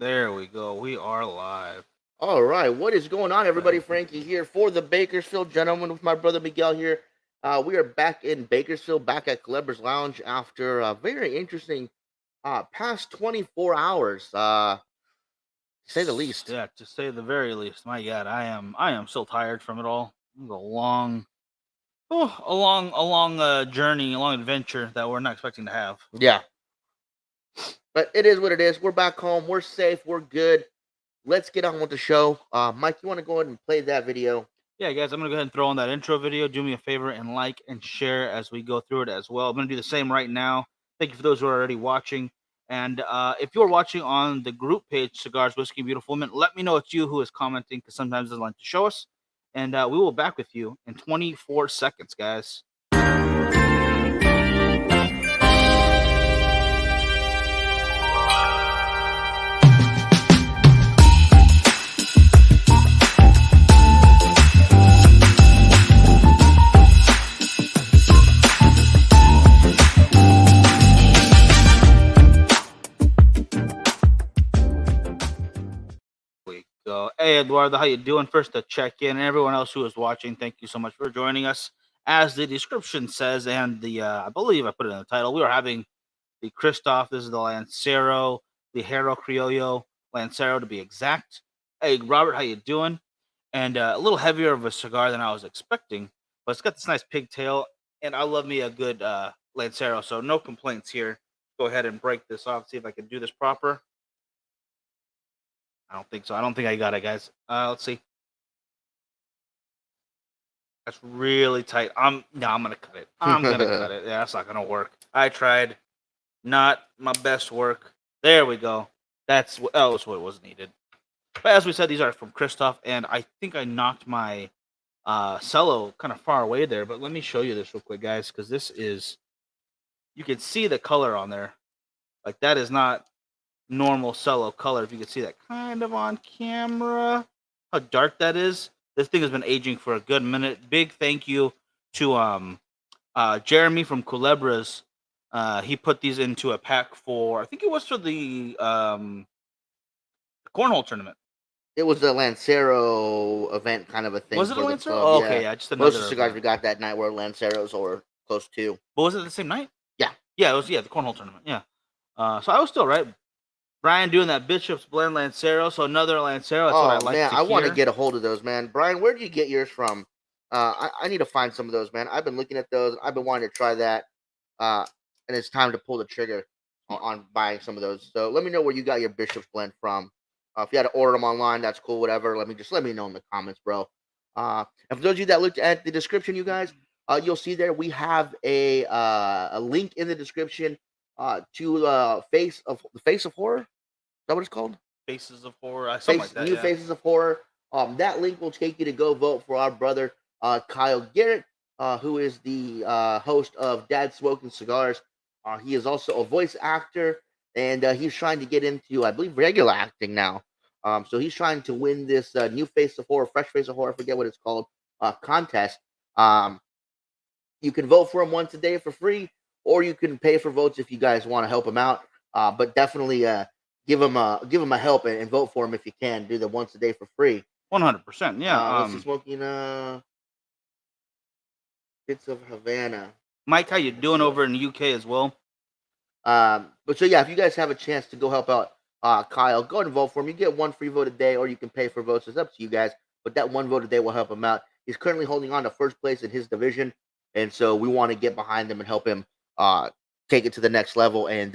There we go. We are live. All right, what is going on, everybody? Thank you. Frankie here for the Bakersfield Gentleman with my brother Miguel here. We are back in Bakersfield, back at Cleber's Lounge after a very interesting past 24 hours, to say the least. Yeah, to say the very least. My God, I am so tired from it all. It was a long journey, a long adventure that we're not expecting to have. Yeah, but it is what it is. We're back home. We're safe. We're good. Let's get on with the show. Mike, you want to go ahead and play that video? Yeah, guys, I'm gonna go ahead and throw on that intro video. Do me a favor and like and share as we go through it as well. I'm gonna do the same right now. Thank you for those who are already watching. And if you're watching on the group page, Cigars, Whiskey, Beautiful Women, let me know it's you who is commenting because sometimes they like to show us. And we will back with you in 24 seconds, guys. Go. Hey, Eduardo, how you doing? First to check in, and everyone else who is watching, thank you so much for joining us. As the description says, and the I believe I put it in the title, we are having the Kristoff. This is the Lancero, the Ligero Criollo, Lancero to be exact. Hey, Robert, how you doing? And a little heavier of a cigar than I was expecting, but it's got this nice pigtail, and I love me a good Lancero, so no complaints here. Go ahead and break this off, see if I can do this proper. I don't think so. I don't think I got it, guys. Let's see. That's really tight. I'm gonna cut it. I'm gonna cut it. Yeah, that's not gonna work. I tried. Not my best work. There we go. That's what what was needed. But as we said, these are from Kristoff, and I think I knocked my cello kind of far away there. But let me show you this real quick, guys, because this is, you can see the color on there. Like, that is not normal cello color. If you can see that kind of on camera, how dark that is. This thing has been aging for a good minute. Big thank you to Jeremy from Culebras. He put these into a pack for, I think it was for the cornhole tournament. It was a Lancero event, kind of a thing. Was it a for the Lancero? club. Oh, okay, Yeah. yeah, just Most another of the cigars event. we got that night were Lanceros or close to. But was it the same night? Yeah. Yeah, it was, the cornhole tournament. Yeah. So I was still right. Brian doing that Bishop's Blend Lancero, so another Lancero. That's what I like man, to I want to hear. get a hold of those, man. Brian, where do you get yours from? I need to find some of those, man. I've been looking at those. I've been wanting to try that, uh, and it's time to pull the trigger on buying some of those. So let me know where you got your Bishop's Blend from. If you had to order them online, that's cool. Whatever. Let me know in the comments, bro. And for those of you that looked at the description, you guys, you'll see there we have a link in the description to Face of Horror. Is that what it's called? Faces of Horror, something like that. New Yeah. Faces of Horror. That link will take you to go vote for our brother Kyle Garrett, who is the host of Dad Smoking Cigars. He is also a voice actor, and he's trying to get into, I believe, regular acting now. So he's trying to win this New Face of Horror, Fresh Face of Horror, I forget what it's called, contest. You can vote for him once a day for free, or you can pay for votes if you guys want to help him out. But definitely give him a help and vote for him if you can. Do the once a day for free. 100%. Yeah. Let's see, smoking bits of Havana. Mike, how you doing over in the UK as well? But so yeah, if you guys have a chance to go help out Kyle, go ahead and vote for him. You get one free vote a day, or you can pay for votes. It's up to you guys. But that one vote a day will help him out. He's currently holding on to first place in his division, and so we want to get behind him and help him take it to the next level and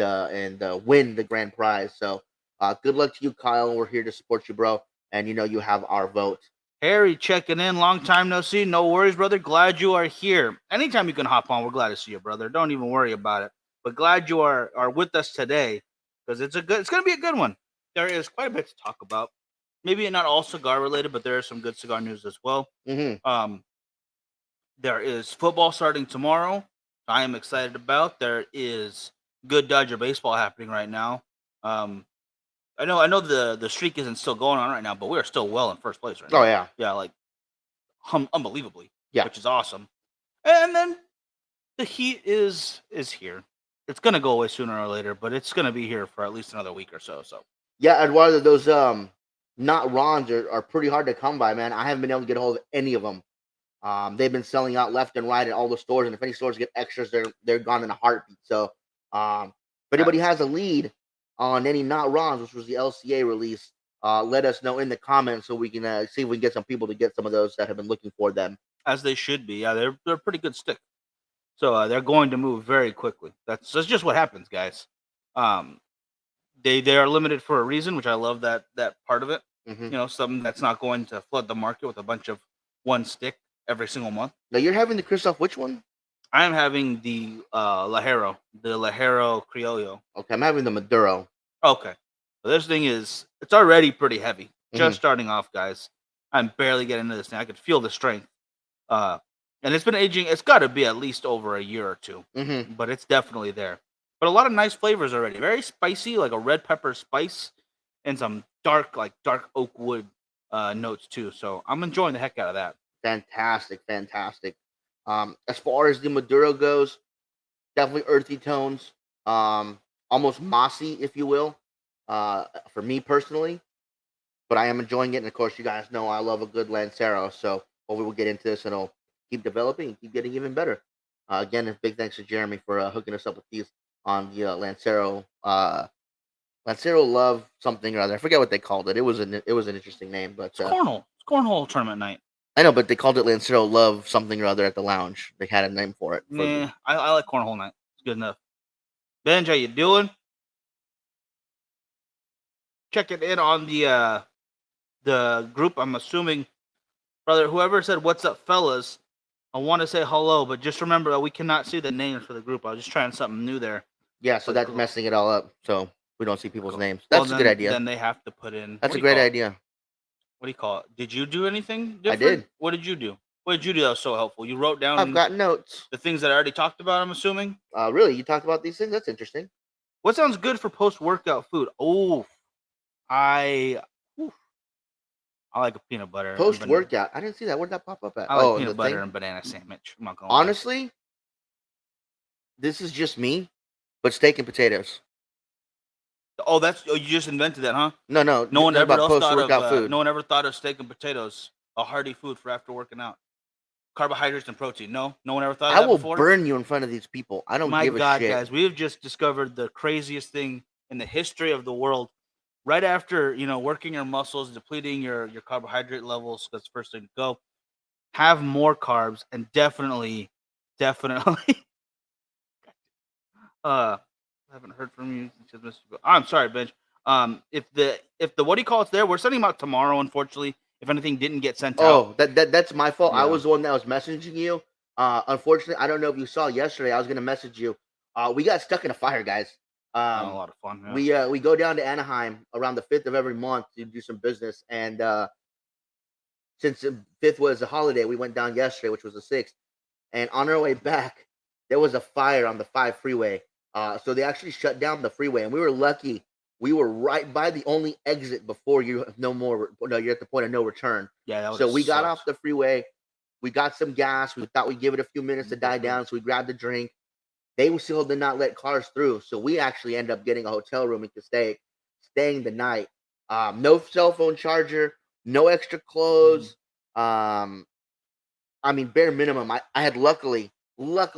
win the grand prize. So good luck to you, Kyle. We're here to support you, bro. And you have our vote. Harry checking in. Long time no see. No worries, brother. Glad you are here. Anytime you can hop on, we're glad to see you, brother. Don't even worry about it. But glad you are with us today because it's going to be a good one. There is quite a bit to talk about. Maybe not all cigar related, but there is some good cigar news as well. Mm-hmm. There is football starting tomorrow. I am excited about. There is good Dodger baseball happening right now. I know the streak isn't still going on right now, but we're still well in first place right now. Oh yeah, yeah, like unbelievably, yeah, which is awesome. And then the heat is here. It's gonna go away sooner or later, but it's gonna be here for at least another week or so. So Yeah, Eduardo, those not Rons are pretty hard to come by, man. I haven't been able to get a hold of any of them. They've been selling out left and right at all the stores, and if any stores get extras, they're gone in a heartbeat. So, if anybody has a lead on any not Rons, which was the LCA release, let us know in the comments so we can see if we can get some people to get some of those that have been looking for them. As they should be. Yeah, they're a pretty good stick. So they're going to move very quickly. That's just what happens, guys. Um, they are limited for a reason, which I love that part of it. Mm-hmm. Something that's not going to flood the market with a bunch of one stick every single month. Now you're having the Kristoff, which one? I am having the Ligero, the Ligero Criollo. Okay, I'm having the Maduro. Okay, so this thing it's already pretty heavy. Just Mm-hmm. starting off, guys. I'm barely getting into this thing. I could feel the strength. And it's been aging. It's got to be at least over a year or two, Mm-hmm. but it's definitely there. But a lot of nice flavors already. Very spicy, like a red pepper spice, and some dark oak wood notes too. So I'm enjoying the heck out of that. Fantastic. As far as the Maduro goes, definitely earthy tones, almost mossy, if you will, for me personally. But I am enjoying it, and of course, you guys know I love a good Lancero. So hopefully, we'll get into this, and it'll keep developing and keep getting even better. Again, a big thanks to Jeremy for hooking us up with these on the Lancero. Lancero Love something or other. I forget what they called it. It was an interesting name, but It's cornhole. It's cornhole tournament night. I know, but they called it Lancero Love something or other at the lounge. They had a name for it. Yeah, I like cornhole night. It's good enough. Benj, how you doing? Checking in on the group. I'm assuming, brother, whoever said "What's up, fellas," I want to say hello, but just remember that we cannot see the names for the group. I was just trying something new there. Yeah, so that's messing it all up. So we don't see people's names. That's a good idea. Then they have to put in. That's a great idea. What do you call it? Did you do anything different? I did. What did you do? What did you do that was so helpful? You wrote down. I've got notes. The things that I already talked about, I'm assuming. Really? You talked about these things? That's interesting. What sounds good for post-workout food? Oh, I like a peanut butter. Post-workout? I didn't see that. Where did that pop up at? I like peanut butter and banana sandwich. I'm not gonna honestly, this is just me, but steak and potatoes. Oh, you just invented that, huh? No. No one ever else thought of food. No one ever thought of steak and potatoes, a hearty food for after working out. Carbohydrates and protein. No one ever thought of that before. I will burn you in front of these people. I don't give a shit. My God, guys, we have just discovered the craziest thing in the history of the world. Right after, working your muscles, depleting your carbohydrate levels, that's the first thing to go. Have more carbs and definitely I haven't heard from you. I'm sorry, Benj. If the what do you call it's there? We're sending them out tomorrow, unfortunately. If anything didn't get sent out. Oh, that's my fault. Yeah. I was the one that was messaging you. Unfortunately, I don't know if you saw yesterday. I was gonna message you. We got stuck in a fire, guys. A lot of fun. Yeah. We go down to Anaheim around the 5th of every month to do some business, and since the 5th was a holiday, we went down yesterday, which was the 6th. And on our way back, there was a fire on the 5 freeway. So they actually shut down the freeway, and we were lucky. We were right by the only exit before you're at the point of no return. Yeah. So we got off the freeway. We got some gas. We thought we'd give it a few minutes to die down. So we grabbed a drink. They still did not let cars through. So we actually ended up getting a hotel room and staying the night. No cell phone charger, no extra clothes. I mean, bare minimum. I had luckily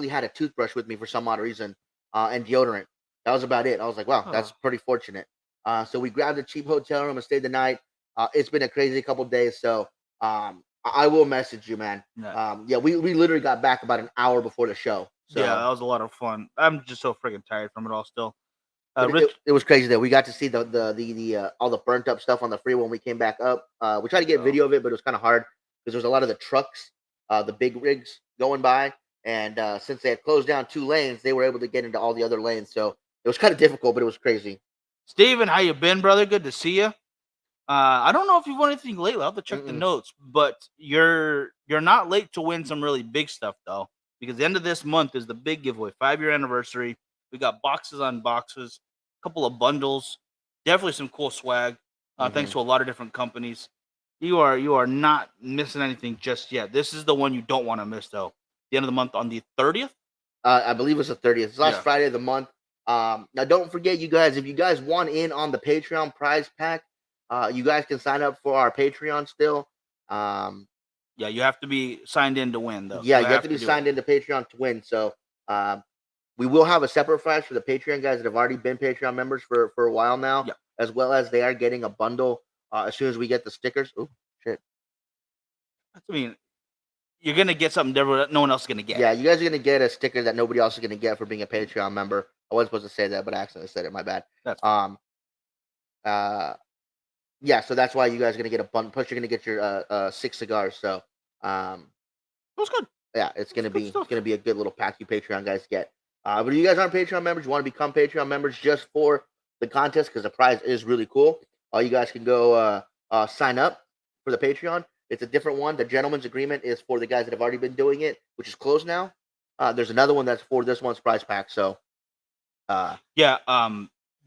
had a toothbrush with me for some odd reason, and deodorant. That was about it. I was like, wow, that's pretty fortunate. So we grabbed a cheap hotel room and stayed the night. It's been a crazy couple of days. So I will message you, man. Yeah, we literally got back about an hour before the show. So, yeah, that was a lot of fun. I'm just so freaking tired from it all still. It was crazy though. We got to see the all the burnt up stuff on the freeway when we came back up. We tried to get video of it, but it was kind of hard because there was a lot of the trucks, the big rigs going by, and since they had closed down 2 lanes, they were able to get into all the other lanes. So it was kind of difficult, but it was crazy. Steven, how you been, brother? Good to see you. I don't know if you've won anything lately. I'll have to check the notes, but you're not late to win some really big stuff though, because the end of this month is the big giveaway, 5-year anniversary. We got boxes on boxes, a couple of bundles, definitely some cool swag. Thanks to a lot of different companies. You are not missing anything just yet. This is the one you don't want to miss though. The end of the month on the 30th. I believe it's the 30th. It's last Friday of the month. Now, don't forget, you guys, if you guys want in on the Patreon prize pack, you guys can sign up for our Patreon still. Yeah, you have to be signed in to win, though. Yeah, you have to be signed into Patreon to win. So we will have a separate prize for the Patreon guys that have already been Patreon members for a while now, Yeah. as well as they are getting a bundle as soon as we get the stickers. Oh, shit. I mean, you're going to get something different that no one else is going to get. Yeah, you guys are going to get a sticker that nobody else is going to get for being a Patreon member. I wasn't supposed to say that, but I accidentally said it. My bad. That's yeah, so that's why you guys are going to get a bundle. Plus, you're going to get your 6 cigars. So, That was good. yeah, it's going to That's good be stuff. it's going to be a good little pack you Patreon guys get. But if you guys aren't Patreon members, you want to become Patreon members just for the contest because the prize is really cool. You guys can go sign up for the Patreon. It's a different one. The gentleman's agreement is for the guys that have already been doing it, which is closed now. There's another one that's for this one's prize pack. So, yeah,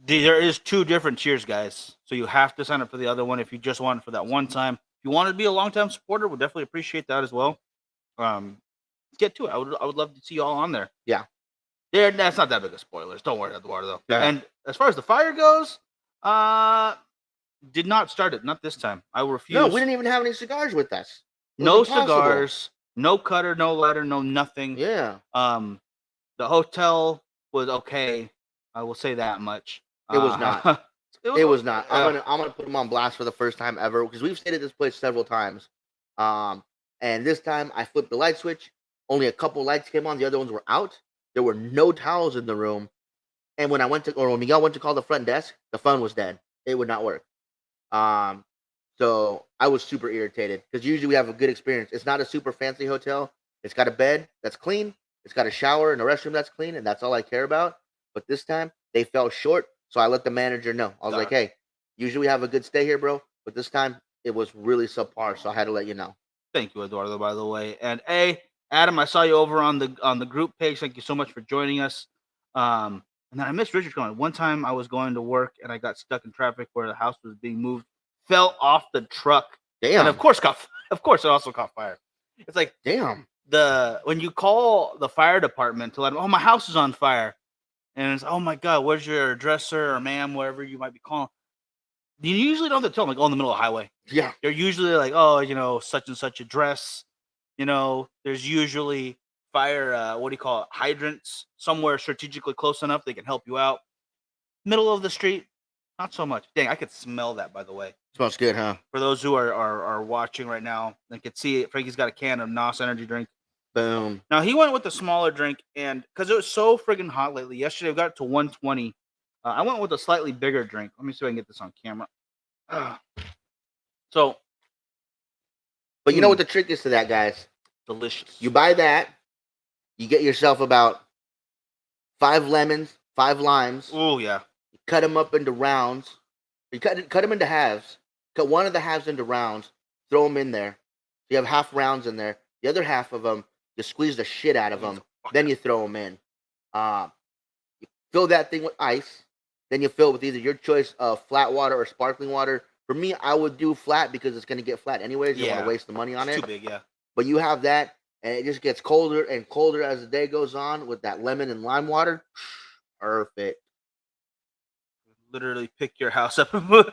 there is 2 different tiers, guys. So you have to sign up for the other one if you just want it for that one time. If you want to be a long-time supporter, we'll definitely appreciate that as well. Get to it. I would love to see you all on there. Yeah. That's not that big of spoilers. Don't worry, Eduardo. Though. Yeah. And as far as the fire goes, did not start it. Not this time. I refuse. No, we didn't even have any cigars with us. No cigars, no cutter, no lighter, no nothing. Yeah. The hotel was okay. I will say that much. It was not. It was not. I'm gonna put them on blast for the first time ever because we've stayed at this place several times. And this time I flipped the light switch. Only a couple lights came on. The other ones were out. There were no towels in the room. And when Miguel went to call the front desk, the phone was dead. It would not work. So I was super irritated because usually we have a good experience. It's not a super fancy hotel. It's got a bed that's clean. It's got a shower and a restroom that's clean, and that's all I care about. But this time they fell short, so I let the manager know. I was like, "Hey, usually we have a good stay here, bro, but this time it was really subpar, so I had to let you know." Thank you, Eduardo, by the way. And Adam, I saw you over on the group page. Thank you so much for joining us. And then I missed Richard going. One time I was going to work and I got stuck in traffic where the house was being moved, fell off the truck. Damn. And of course it also caught fire. It's like damn. When you call the fire department to let them, oh, my house is on fire, and it's, oh my God, where's your address, sir, or ma'am, wherever you might be calling. You usually don't have to tell them, like, oh, in the middle of the highway. Yeah. They're usually like, oh, such and such address. There's usually fire, hydrants somewhere strategically close enough they can help you out. Middle of the street, not so much. Dang, I could smell that, by the way. Smells good, huh? For those who are watching right now, they can see it. Frankie's got a can of NOS energy drink. Boom. Now, he went with the smaller drink, and because it was so friggin' hot lately, yesterday we got it to 120. I went with a slightly bigger drink. Let me see if I can get this on camera. But you know what the trick is to that, guys? Delicious. You buy that, you get yourself about 5 lemons, 5 limes. Oh, yeah. You cut them up into rounds. You cut them into halves. Cut one of the halves into rounds. Throw them in there. You have half rounds in there. The other half of them, you squeeze the shit out of them. Then you throw them in. You fill that thing with ice. Then you fill it with either your choice of flat water or sparkling water. For me, I would do flat because it's going to get flat anyways. You don't want to waste the money on it. Too big, yeah. But you have that, and it just gets colder and colder as the day goes on with that lemon and lime water. Perfect. Literally pick your house up and move.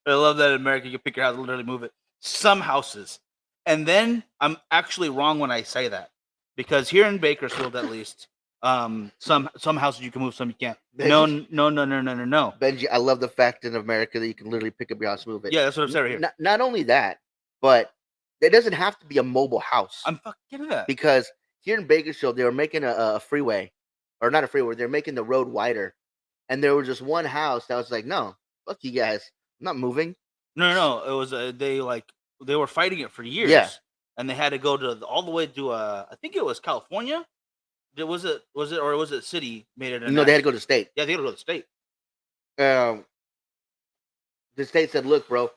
I love that in America. You pick your house and literally move it. Some houses. And then I'm actually wrong when I say that. Because here in Bakersfield, at least, some houses you can move, some you can't. No. Benji, I love the fact in America that you can literally pick up your house and move it. Yeah, that's what I'm saying right here. Not only that, but it doesn't have to be a mobile house. I'm fucking getting that. Because here in Bakersfield, they were making a freeway. Or not a freeway, they're making the road wider. And there was just one house that was like, no, fuck you guys. I'm not moving. No. It was they were fighting it for years. Yeah. And they had to go to all the way to I think it was California. Was it or was it city made it? No, they had to go to the state. Yeah, they had to go to the state. The state said, look, bro,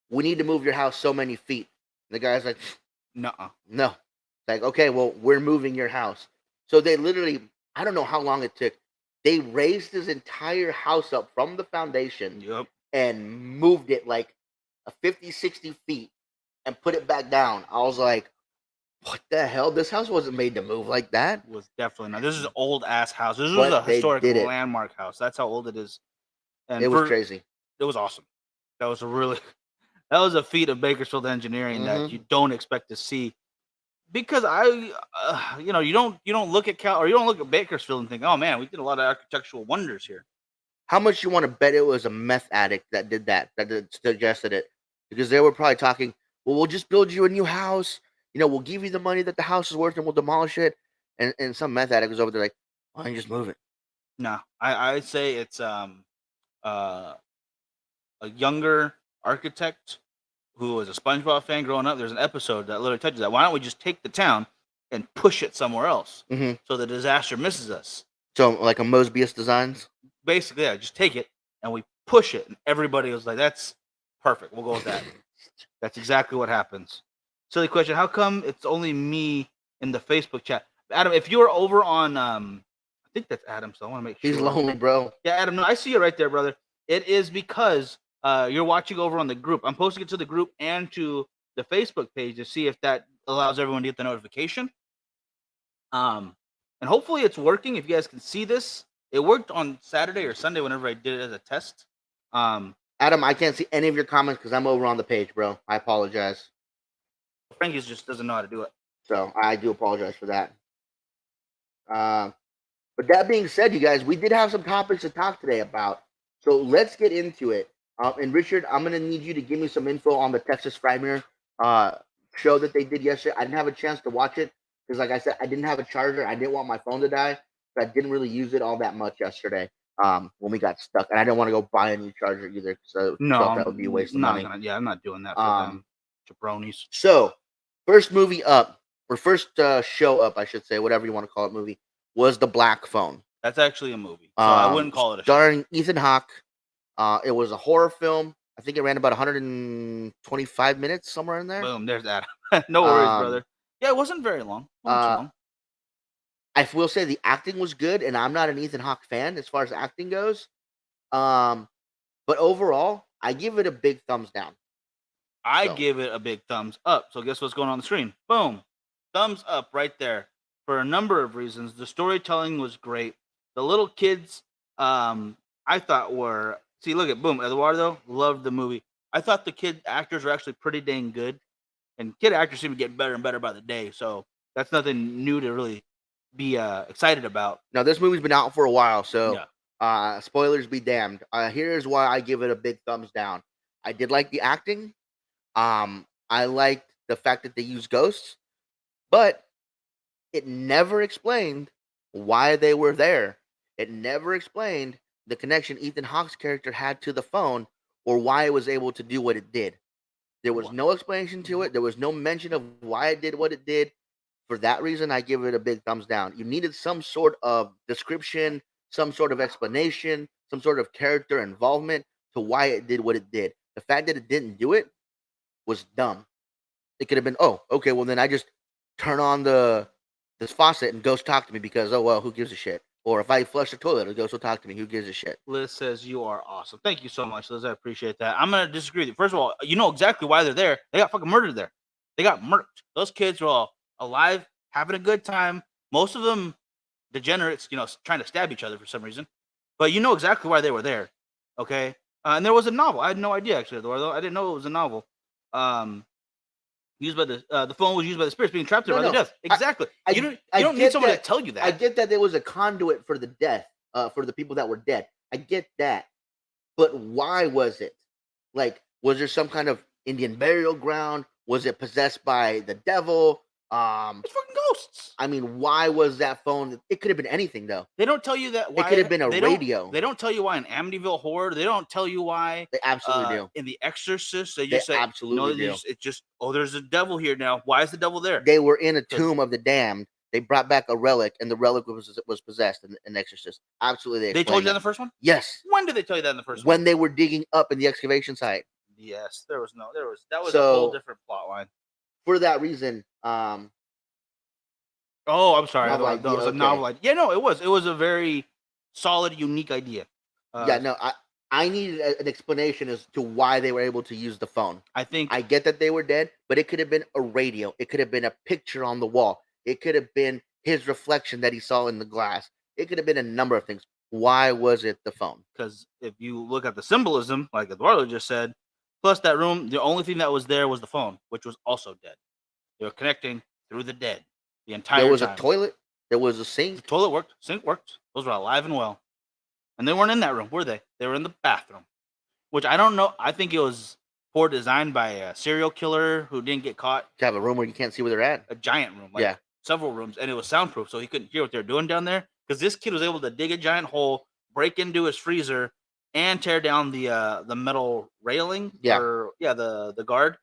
we need to move your house so many feet. And the guy's like, nuh-uh. No. It's like, okay, well, we're moving your house. So they literally, I don't know how long it took. They raised his entire house up from the foundation. Yep. And moved it like 50, 60 feet and put it back down. I was like, what the hell? This house wasn't made to move like that. Was definitely not. This is an old ass house. This was But a they historic did it. landmark house. That's how old it is. And It was crazy. It was awesome. That was a feat of Bakersfield engineering that you don't expect to see. Because you don't look at you don't look at Bakersfield and think, oh man, we did a lot of architectural wonders here. How much you want to bet it was a meth addict that did that suggested it? Because they were probably talking, well, we'll just build you a new house. We'll give you the money that the house is worth and we'll demolish it. And some meth addict was over there like, why don't you just move it? No, I'd say it's a younger architect who was a SpongeBob fan growing up. There's an episode that literally touches that. Why don't we just take the town and push it somewhere else so the disaster misses us? So like a Mosbius Designs? Basically, yeah, just take it and we push it. And everybody was like, that's perfect. We'll go with that. That's exactly what happens. Silly question. How come it's only me in the Facebook chat? Adam, if you're over on, I think that's Adam, so I want to make sure. He's lonely, bro. Yeah, Adam, no, I see you right there, brother. It is because you're watching over on the group. I'm posting it to the group and to the Facebook page to see if that allows everyone to get the notification. And hopefully it's working. If you guys can see this, it worked on Saturday or Sunday whenever I did it as a test. Adam, I can't see any of your comments because I'm over on the page, bro. I apologize. Frankie just doesn't know how to do it. So I do apologize for that. But that being said, you guys, we did have some topics to talk today about. So let's get into it. And Richard, I'm going to need you to give me some info on the Texas Frymere show that they did yesterday. I didn't have a chance to watch it because, like I said, I didn't have a charger. I didn't want my phone to die. So I didn't really use it all that much yesterday when we got stuck. And I didn't want to go buy a new charger either. So that would be a waste of money. I'm not doing that for them jabronis. So first movie up, or first show up, I should say, whatever you want to call it, movie, was The Black Phone. That's actually a movie. So I wouldn't call it a show. Starring Ethan Hawke. It was a horror film. I think it ran about 125 minutes, somewhere in there. Boom, there's that. No worries, brother. Yeah, it wasn't very long. Wasn't too long. I will say the acting was good, and I'm not an Ethan Hawke fan as far as acting goes. But overall, I give it a big thumbs down. I give it a big thumbs up. So guess what's going on the screen? Boom. Thumbs up right there for a number of reasons. The storytelling was great. The little kids, I thought were... See, look at boom. Eduardo loved the movie. I thought the kid actors were actually pretty dang good. And kid actors seem to get better and better by the day. So that's nothing new to really be excited about. Now, this movie's been out for a while. So spoilers be damned. Here's why I give it a big thumbs down. I did like the acting. I liked the fact that they used ghosts. But it never explained why they were there. It never explained the connection Ethan Hawke's character had to the phone or why it was able to do what it did. There was no explanation to it. There was no mention of why it did what it did. For that reason, I give it a big thumbs down. You needed some sort of description, some sort of explanation, some sort of character involvement to why it did what it did. The fact that it didn't do it was dumb. It could have been, oh, okay, well then I just turn on this faucet and ghost talk to me because, oh, well, who gives a shit? Or if I flush the toilet, a ghost will talk to me. Who gives a shit? Liz says you are awesome. Thank you so much, Liz. I appreciate that. I'm going to disagree with you. First of all, you know exactly why they're there. They got fucking murdered there. They got murked. Those kids were all alive, having a good time. Most of them degenerates, trying to stab each other for some reason. But you know exactly why they were there. Okay? And there was a novel. I had no idea, actually, Eduardo. I didn't know it was a novel. Used by the phone was used by the spirits being trapped there by the death. Exactly. You don't need someone to tell you that. I get that there was a conduit for the death, for the people that were dead. I get that. But why was it? Like, was there some kind of Indian burial ground? Was it possessed by the devil? It's fucking ghosts. I mean, why was that phone? It could have been anything, though. They don't tell you that. It could have been a radio. They don't tell you why in Amityville Horror. They don't tell you why. They absolutely do. In The Exorcist, they just say, absolutely do. It's just, there's a devil here now. Why is the devil there? They were in a tomb of the damned. They brought back a relic, and the relic was possessed in Exorcist. Absolutely, they told you that in the first one. Yes. When did they tell you that in the first one? When they were digging up in the excavation site. Yes, that was a whole different plot line. For that reason, oh, I'm sorry. That was a novel idea. Yeah, no, it was. It was a very solid, unique idea. I I needed an explanation as to why they were able to use the phone. I think I get that they were dead, but it could have been a radio. It could have been a picture on the wall. It could have been his reflection that he saw in the glass. It could have been a number of things. Why was it the phone? because if you look at the symbolism, like Eduardo just said, plus that room, the only thing that was there was the phone, which was also dead. They were connecting through the dead the entire There was time. a toilet. There was a The sink. toilet worked. Sink worked. Those were alive and well. And they weren't in that room, were they? They were in the bathroom, which I don't know. I think it was poor design by a serial killer who didn't get caught. To have a room where you can't see where they're at. A giant room, like Yeah. several rooms, and it was soundproof, so he couldn't hear what they were doing down there. Because this kid was able to dig a giant hole, break into his freezer, and tear down the metal railing. Yeah. The guard,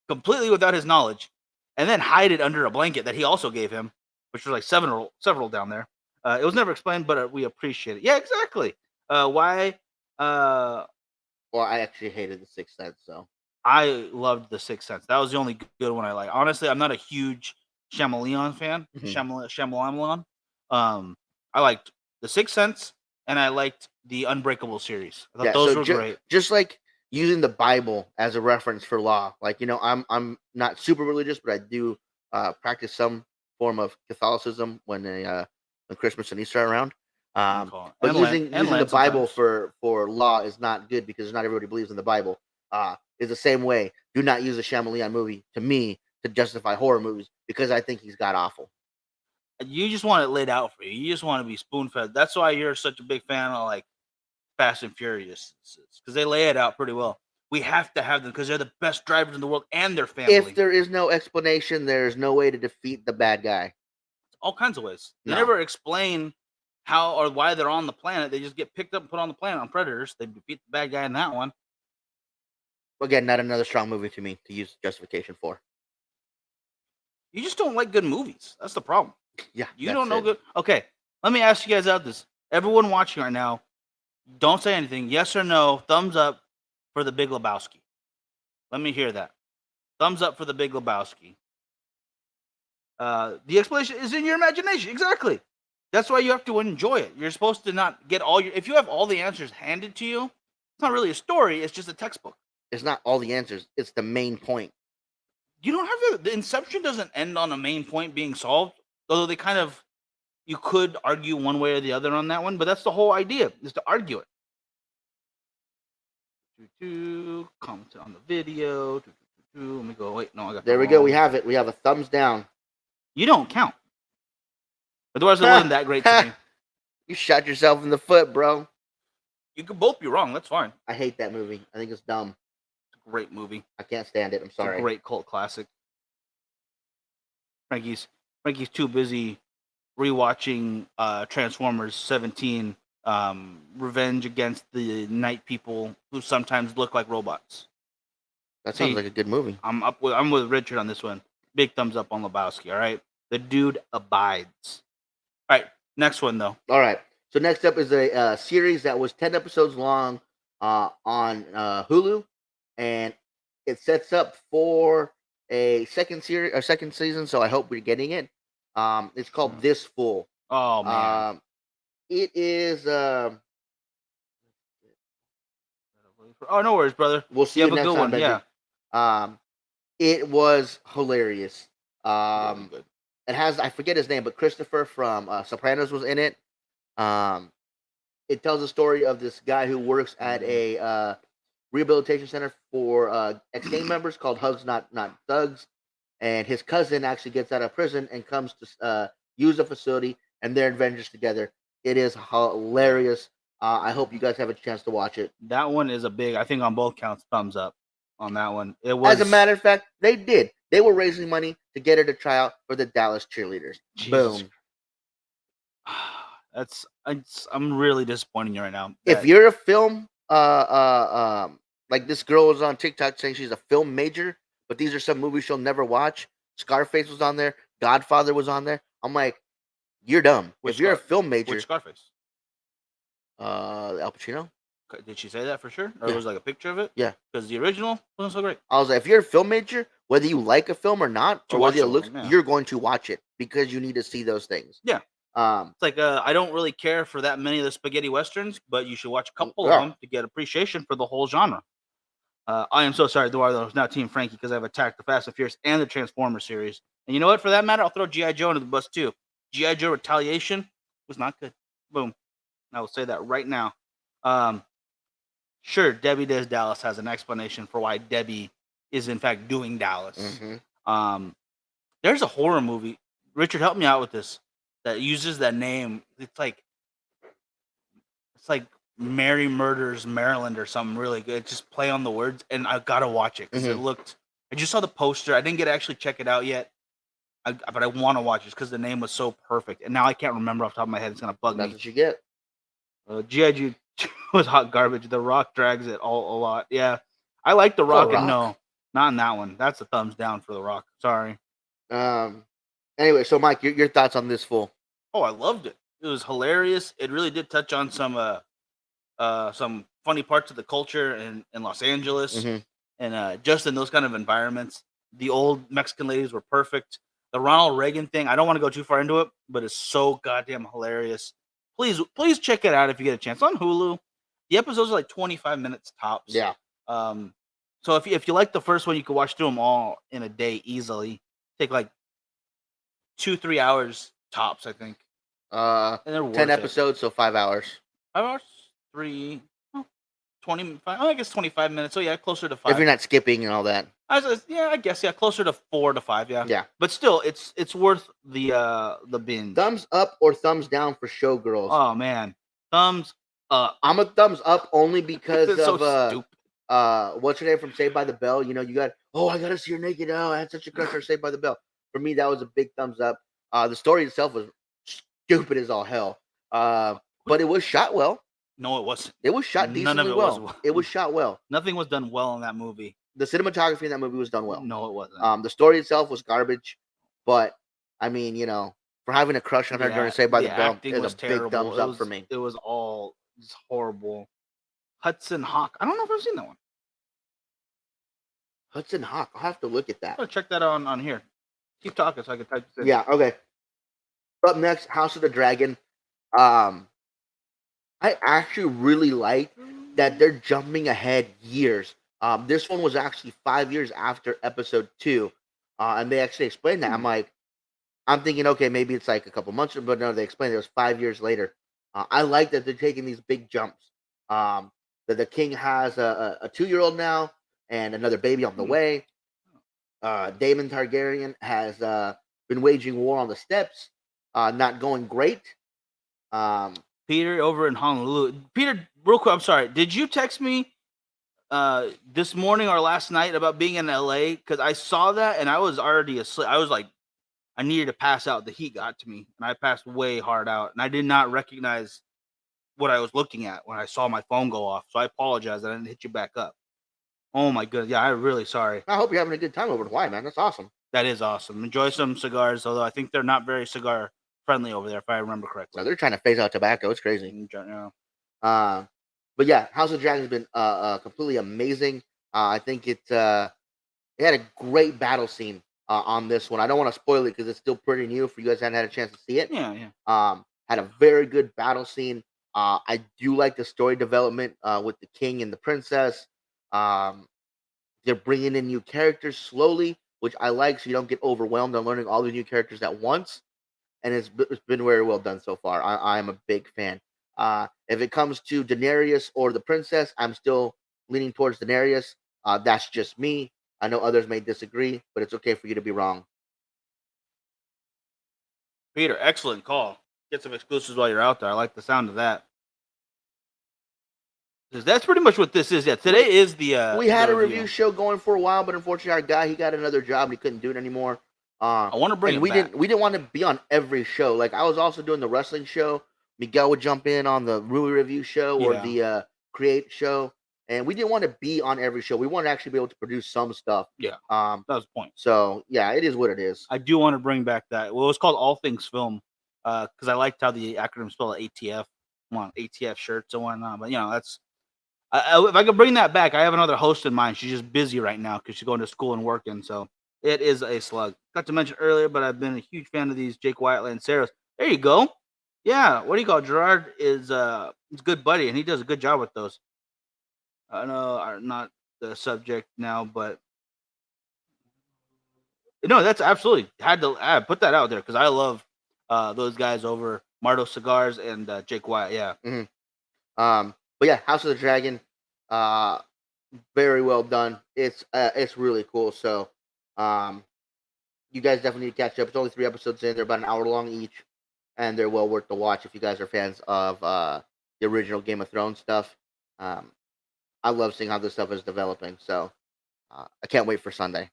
completely without his knowledge, and then hide it under a blanket that he also gave him, which was like several down there. It was never explained, but we appreciate it. Yeah, exactly. Why? Well, I actually hated The Sixth Sense, so I loved The Sixth Sense. That was the only good one I like. Honestly, I'm not a huge Shyamalan fan. Mhm. Shyamalan. I liked The Sixth Sense, and I liked the Unbreakable series. I thought those were great. Just like using the Bible as a reference for law. Like, I'm not super religious, but I do practice some form of Catholicism when Christmas and Easter are around. But And using the Lent Bible sometimes. for law is not good because not everybody believes in the Bible. It's the same way. Do not use a Shyamalan movie to me to justify horror movies because I think he's god awful. You just want it laid out for you. You just want to be spoon fed. That's why you're such a big fan of like Fast and Furious, because they lay it out pretty well. We have to have them because they're the best drivers in the world and their family. If there is no explanation, there's no way to defeat the bad guy. All kinds of ways. They No. never explain how or why they're on the planet. They just get picked up and put on the planet on predators. They defeat the bad guy in that one. Again, not another strong movie to me to use justification for. You just don't like good movies. That's the problem. Yeah, You that's don't know it. good. Okay, let me ask you guys out this. Everyone watching right now, don't say anything. Yes or no. Thumbs up for The Big Lebowski. Let me hear that. Thumbs up for The Big Lebowski. The explanation is in your imagination. Exactly. That's why you have to enjoy it. You're supposed to not get all your. If you have all the answers handed to you, it's not really a story. It's just a textbook. It's not all the answers. It's the main point. You don't have the Inception doesn't end on a main point being solved. Although they kind of, you could argue one way or the other on that one, but that's the whole idea is to argue it. Comment on the video. Let me go. Wait, no, I got. There we go. We have it. We have a thumbs down. You don't count. Otherwise, it wasn't that great to me. You shot yourself in the foot, bro. You could both be wrong. That's fine. I hate that movie. I think it's dumb. It's a great movie. I can't stand it. I'm It's a sorry. great cult classic. Frankie's too busy rewatching Transformers 17, Revenge Against the Night People who sometimes look like robots. That sounds like a good movie. I'm with Richard on this one. Big thumbs up on Lebowski. All right, the dude abides. All right, next one though. All right. So next up is a series that was 10 episodes long on Hulu, and it sets up for a second season. So I hope we're getting it. It's called This Fool. Oh man, it is. oh no worries, brother. We'll see You you have a next good time, one. Yeah. It was hilarious. Really good. It has, I forget his name, but Christopher from Sopranos was in it. It tells the story of this guy who works at a rehabilitation center for ex-gang members called Hugs Not Thugs, and his cousin actually gets out of prison and comes to use the facility, and they're adventures together. It is hilarious. I hope you guys have a chance to watch it. That one is a big. I think on both counts, thumbs up on that one. It was. As a matter of fact, they did. They were raising money to get her to try out for the Dallas Cheerleaders. Jesus. Boom. I'm really disappointed in you right now. If you're a film, like this girl was on TikTok saying she's a film major, but these are some movies she'll never watch. Scarface was on there. Godfather was on there. I'm like, you're dumb. If you're a film major, which Scarface? Al Pacino. Did she say that for sure, or Yeah. was like a picture of it? Yeah. Because the original wasn't so great. I was like, if you're a film major, whether you like a film or not, To or whether watch it the looks, one, yeah. you're going to watch it because you need to see those things. Yeah. Um, It's like I don't really care for that many of the spaghetti westerns, but you should watch a couple of yeah. them to get appreciation for the whole genre. I am so sorry, Eduardo. It's not Team Frankie because I've attacked the Fast and Furious and the Transformers series. And you know what? For that matter, I'll throw G.I. Joe into the bus too. G.I. Joe Retaliation was not good. Boom. I will say that right now. Um, sure, Debbie Does Dallas has an explanation for why Debbie is in fact doing Dallas. There's a horror movie. Richard, help me out with this. That uses that name. It's like Mary Murders Maryland or something really good. Just play on the words, and I gotta watch it because it looked. I just saw the poster. I didn't get to actually check it out yet. But I want to watch it because the name was so perfect, and now I can't remember off the top of my head. It's gonna bug That's me. what you get. G.I. Joe was hot garbage. The Rock drags it a lot. Yeah, I like The Rock, and no, not in that one. That's a thumbs down for The Rock. Sorry. Anyway, so Mike, your thoughts on this fool? Oh, I loved it. It was hilarious. It really did touch on some funny parts of the culture in Los Angeles, and just in those kind of environments. The old Mexican ladies were perfect. The Ronald Reagan thing, I don't want to go too far into it, but it's so goddamn hilarious. Please check it out if you get a chance on Hulu. The episodes are like 25 minutes tops. Yeah. So if you like the first one, you can watch through them all in a day easily. Take like 2-3 hours tops, I think. And they're 10 episodes, so 5 hours. 5 hours, 25. I guess 25 minutes. So yeah, closer to 5. If you're not skipping and all that. I guess closer to 4 to 5. Yeah. Yeah. But still, it's worth the binge. Thumbs up or thumbs down for Showgirls? Oh man, thumbs up. I'm a thumbs up only because it's of so stupid. What's her name from Saved by the Bell? You know, you got I gotta see her naked. Oh, I had such a crush on Saved by the Bell. For me, that was a big thumbs up. The story itself was stupid as all hell. But it was shot well. No, it wasn't. It was shot decently well. It was shot well. Nothing was done well in that movie. The cinematography in that movie was done well. No, it wasn't. The story itself was garbage, but I mean, you know, for having a crush on her during Saved by the Bell, is a big thumbs up for me. It was all just horrible. Hudson Hawk. I don't know if I've seen that one. Hudson Hawk. I'll have to look at that. I'll check that out on here. Keep talking so I can type this in. Yeah. Okay. Up next, House of the Dragon. I actually really like that they're jumping ahead years. This one was actually 5 years after episode 2, and they actually explained that. I'm thinking, okay, maybe it's like a couple months, but no, they explained it was 5 years later. I like that they're taking these big jumps. That the king has a 2-year-old now and another baby on the way. Daemon Targaryen has been waging war on the steppes, not going great. Peter over in Honolulu. Peter, real quick, I'm sorry. Did you text me this morning or last night about being in LA? Because I saw that and I was already asleep. I was like, I needed to pass out. The heat got to me and I passed way hard out. And I did not recognize what I was looking at when I saw my phone go off. So I apologize that I didn't hit you back up. Oh my goodness. Yeah, I'm really sorry. I hope you're having a good time over in Hawaii, man. That's awesome. That is awesome. Enjoy some cigars, although I think they're not very cigar friendly over there, if I remember correctly. No, they're trying to phase out tobacco. It's crazy. Yeah. But yeah, House of Dragon has been completely amazing. I think it had a great battle scene on this one. I don't want to spoil it because it's still pretty new for you guys haven't had a chance to see it. Yeah. Had a very good battle scene. I do like the story development with the king and the princess. They're bringing in new characters slowly, which I like, so you don't get overwhelmed on learning all the new characters at once. And it's been very well done so far. I am a big fan. If it comes to Daenerys or the princess, I'm still leaning towards Daenerys. That's just me. I know others may disagree, but it's okay for you to be wrong. Peter, excellent call. Get some exclusives while you're out there. I like the sound of that. That's pretty much what this is. Yeah, today is the. We had a review show going for a while, but unfortunately, our guy he got another job and he couldn't do it anymore. I want to bring. We didn't want to be on every show. Like I was also doing the wrestling show. Miguel would jump in on the Rui review show or the Create show, and we didn't want to be on every show. We wanted to actually be able to produce some stuff. Yeah. That was the point. So yeah, it is what it is. I do want to bring back that. Well, it's called All Things Film, because I liked how the acronym spelled ATF. Come on, ATF shirts and whatnot. But that's. If I could bring that back, I have another host in mind. She's just busy right now because she's going to school and working. So it is a slug. Got to mention earlier, but I've been a huge fan of these Jake Wyatt Lanceros. There you go. Yeah, what do you call it? Gerard is he's a good buddy, and he does a good job with those. I know I'm not the subject now, but no, that's absolutely had to put that out there because I love those guys over Mardo Cigars and Jake Wyatt. Yeah, But yeah, House of the Dragon, uh, very well done. It's really cool. So, um, you guys definitely need to catch up. It's only 3 episodes in. They're about an hour long each, and they're well worth the watch if you guys are fans of the original Game of Thrones stuff. Um, I love seeing how this stuff is developing. So, I can't wait for Sunday.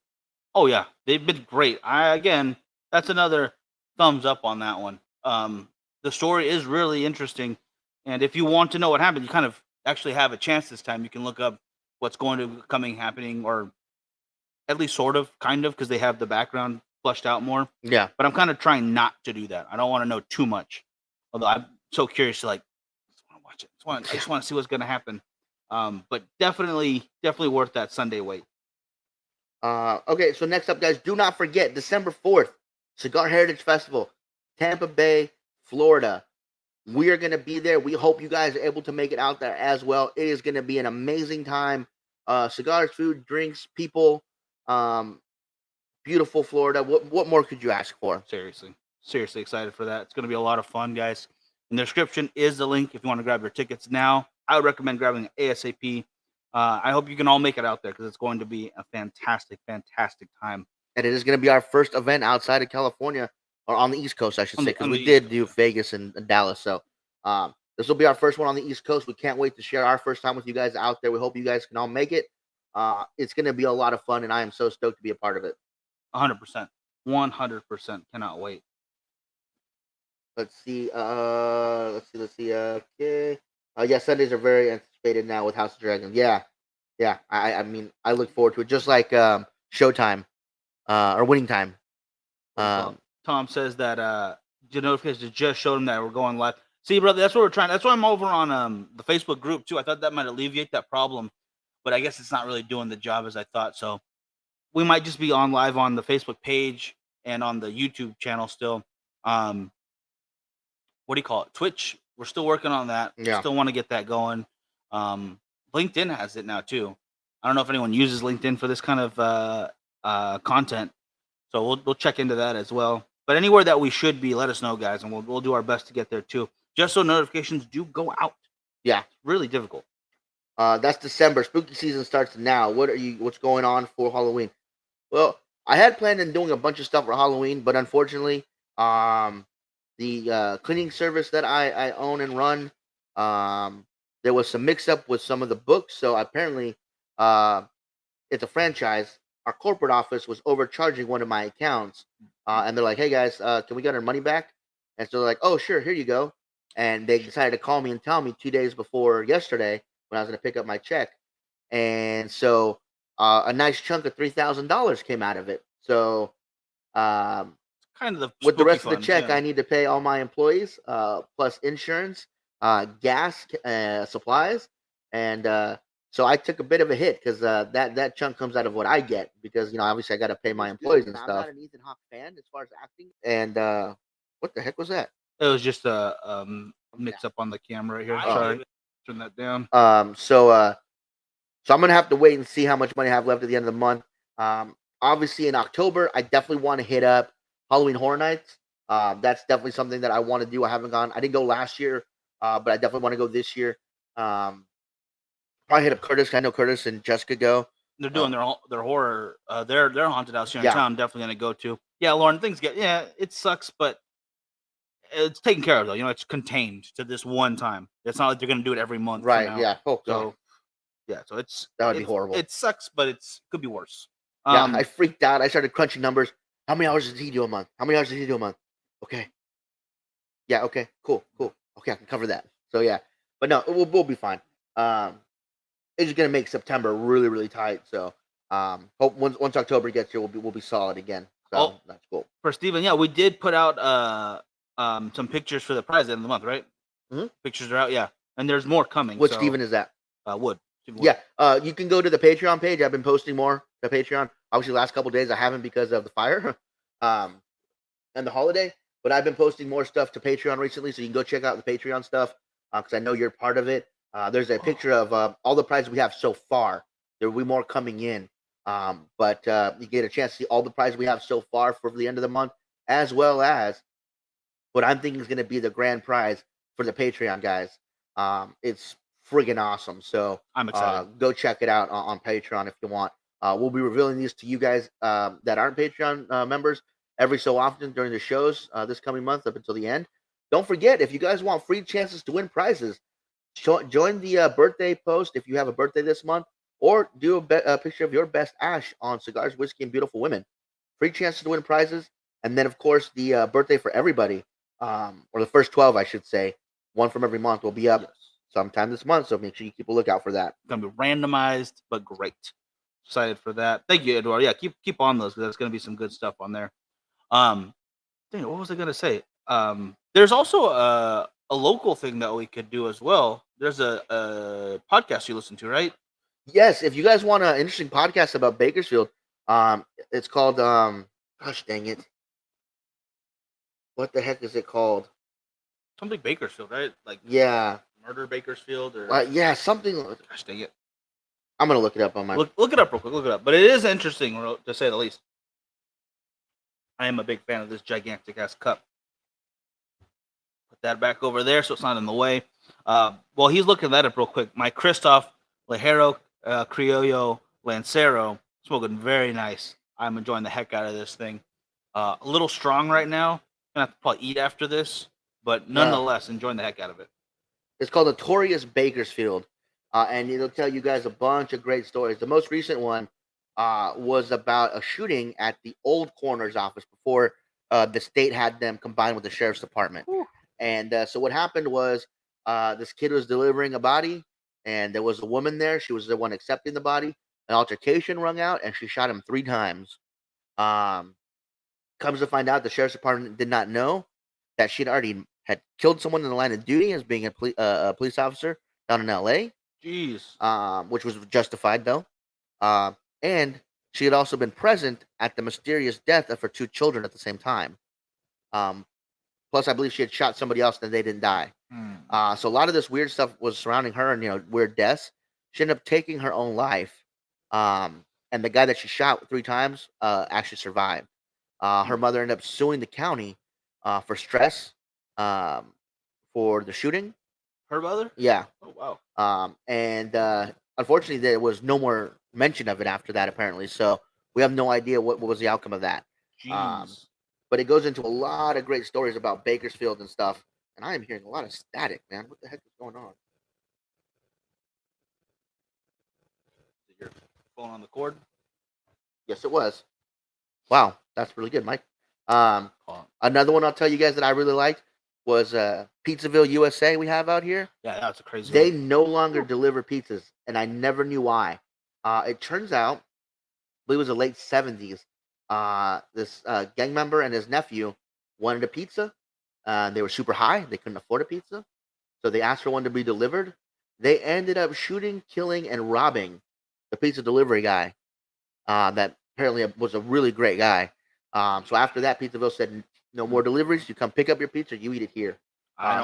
oh yeah, they've been great. That's another thumbs up on that one. The story is really interesting, and if you want to know what happened, you kind of actually have a chance this time. You can look up what's going to be coming happening, or at least sort of, kind of, because they have the background flushed out more. Yeah. But I'm kind of trying not to do that. I don't want to know too much. Although I'm so curious to just want to watch it. I just want to see what's going to happen. But definitely worth that Sunday wait. Okay, so next up, guys, do not forget December 4th, Cigar Heritage Festival, Tampa Bay, Florida. We are going to be there. We hope you guys are able to make it out there as well. It is going to be an amazing time. Cigars, food, drinks, people. Beautiful Florida. What more could you ask for? Seriously excited for that. It's going to be a lot of fun, guys. In the description is the link if you want to grab your tickets now. I would recommend grabbing ASAP. I hope you can all make it out there because it's going to be a fantastic time. And it is going to be our first event outside of California, or on the East Coast, I should say, because we did do Vegas and Dallas. So this will be our first one on the East Coast. We can't wait to share our first time with you guys out there. We hope you guys can all make it. It's going to be a lot of fun, and I am so stoked to be a part of it. 100%. 100%. Cannot wait. Let's see. Okay. Yeah, Sundays are very anticipated now with House of Dragon. Yeah. I mean, I look forward to it. Just like Showtime, or Winning Time. Tom says that the notifications just showed him that we're going live. See, brother, that's what we're trying. That's why I'm over on the Facebook group too. I thought that might alleviate that problem, but I guess it's not really doing the job as I thought. So we might just be on live on the Facebook page and on the YouTube channel still. What do you call it? Twitch. We're still working on that. Yeah. Still want to get that going. LinkedIn has it now too. I don't know if anyone uses LinkedIn for this kind of content, so we'll check into that as well. But anywhere that we should be, let us know, guys, and we'll do our best to get there too. Just so notifications do go out. Yeah, it's really difficult. That's December. Spooky season starts now. What's going on for Halloween? Well, I had planned on doing a bunch of stuff for Halloween, but unfortunately, the cleaning service that I own and run, there was some mix up with some of the books. So apparently, it's a franchise. Our corporate office was overcharging one of my accounts, and they're like, "Hey guys, can we get our money back?" And so they're like, "Oh sure, here you go." And they decided to call me and tell me 2 days before yesterday when I was going to pick up my check, and so a nice chunk of $3,000 came out of it. So kind of with the rest of the check, I need to pay all my employees, plus insurance, gas, supplies, and so I took a bit of a hit because that chunk comes out of what I get because obviously I got to pay my employees and stuff. I'm not an Ethan Hawke fan as far as acting. And what the heck was that? It was just a mix up on the camera right here. Sorry, turn that down. So I'm gonna have to wait and see how much money I have left at the end of the month. Obviously in October, I definitely want to hit up Halloween Horror Nights. That's definitely something that I want to do. I haven't gone. I didn't go last year, but I definitely want to go this year. Probably hit up Curtis. I know Curtis and Jessica go. They're doing their horror, their haunted house here in town. I'm definitely gonna go to. Yeah, Lauren, it sucks, but it's taken care of though. It's contained to this one time. It's not like they're gonna do it every month. Right. Yeah. So that would be horrible. It sucks, but it could be worse. Yeah, I freaked out. I started crunching numbers. How many hours does he do a month? Okay. Yeah. Okay. Cool. Okay, I can cover that. So yeah, but no, we'll be fine. It's just gonna make September really, really tight. So hope once October gets here, we'll be solid again. So that's cool. For Steven, yeah, we did put out some pictures for the prize at the end of the month, right? Mm-hmm. Pictures are out, yeah, and there's more coming. What Steven is that? Wood. Yeah, you can go to the Patreon page. I've been posting more to Patreon. Obviously, the last couple of days I haven't because of the fire, and the holiday. But I've been posting more stuff to Patreon recently, so you can go check out the Patreon stuff because I know you're part of it. There's a picture of all the prizes we have so far. There will be more coming in, but you get a chance to see all the prizes we have so far for the end of the month, as well as what I'm thinking is going to be the grand prize for the Patreon guys. It's friggin' awesome. So I'm excited. go check it out on Patreon if you want. We'll be revealing these to you guys that aren't Patreon members every so often during the shows this coming month up until the end. Don't forget, if you guys want free chances to win prizes, join the birthday post if you have a birthday this month, or do a picture of your best ash on Cigars, Whiskey, and Beautiful Women. Free chances to win prizes. And then, of course, the birthday for everybody, or the first 12, I should say, one from every month will be up sometime this month. So make sure you keep a lookout for that. It's going to be randomized, but great. Excited for that. Thank you, Eduardo. Yeah, keep on those because there's going to be some good stuff on there. Dang, what was I going to say? There's also a local thing that we could do as well. There's a podcast you listen to, right? Yes, if you guys want an interesting podcast about Bakersfield, it's called gosh dang it. What the heck is it called? Something Bakersfield, right? Like Murder Bakersfield or yeah, something. Gosh dang it. I'm gonna look it up on my look it up real quick. Look it up. But it is interesting to say the least. I am a big fan of this gigantic ass cup. Put that back over there so it's not in the way. While he's looking that up real quick, my Kristoff Ligero Criollo Lancero smoking very nice. I'm enjoying the heck out of this thing. A little strong right now. Gonna have to probably eat after this, but nonetheless, enjoying the heck out of it. It's called Notorious Bakersfield, and it'll tell you guys a bunch of great stories. The most recent one was about a shooting at the old coroner's office before the state had them combined with the sheriff's department. Ooh. And so what happened was this kid was delivering a body, and there was a woman there. She was the one accepting the body. An altercation rung out, and she shot him 3 times. Comes to find out, the sheriff's department did not know that she'd already had killed someone in the line of duty as being a police officer down in L.A. Jeez. Which was justified, though. And she had also been present at the mysterious death of her 2 children at the same time. Plus, I believe she had shot somebody else and they didn't die. So a lot of this weird stuff was surrounding her and, weird deaths. She ended up taking her own life. And the guy that she shot 3 times actually survived. Her mother ended up suing the county for stress for the shooting. Her mother? Yeah. Oh, wow. And unfortunately, there was no more mention of it after that, apparently. So we have no idea what was the outcome of that. Jeez. But it goes into a lot of great stories about Bakersfield and stuff. And I am hearing a lot of static, man. What the heck is going on? Is your phone on the cord? Yes, it was. Wow, that's really good, Mike. Another one I'll tell you guys that I really liked was Pizzaville USA we have out here. Yeah, that's a crazy They one. no longer deliver pizzas, and I never knew why. It turns out, I believe it was the late 70s, this gang member and his nephew wanted a pizza. They were super high. They couldn't afford a pizza. So they asked for one to be delivered. They ended up shooting, killing, and robbing the pizza delivery guy that apparently was a really great guy. So after that, Pizzaville said, no more deliveries. You come pick up your pizza. You eat it here.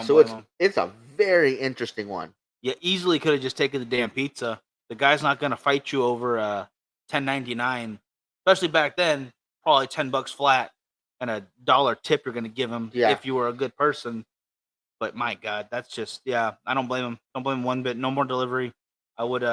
So it's a very interesting one. You easily could have just taken the damn pizza. The guy's not going to fight you over $10.99, especially back then. Probably $10 flat and $1 tip you're going to give him if you were a good person. But my God, that's just I don't blame him. Don't blame him one bit. No more delivery. I would.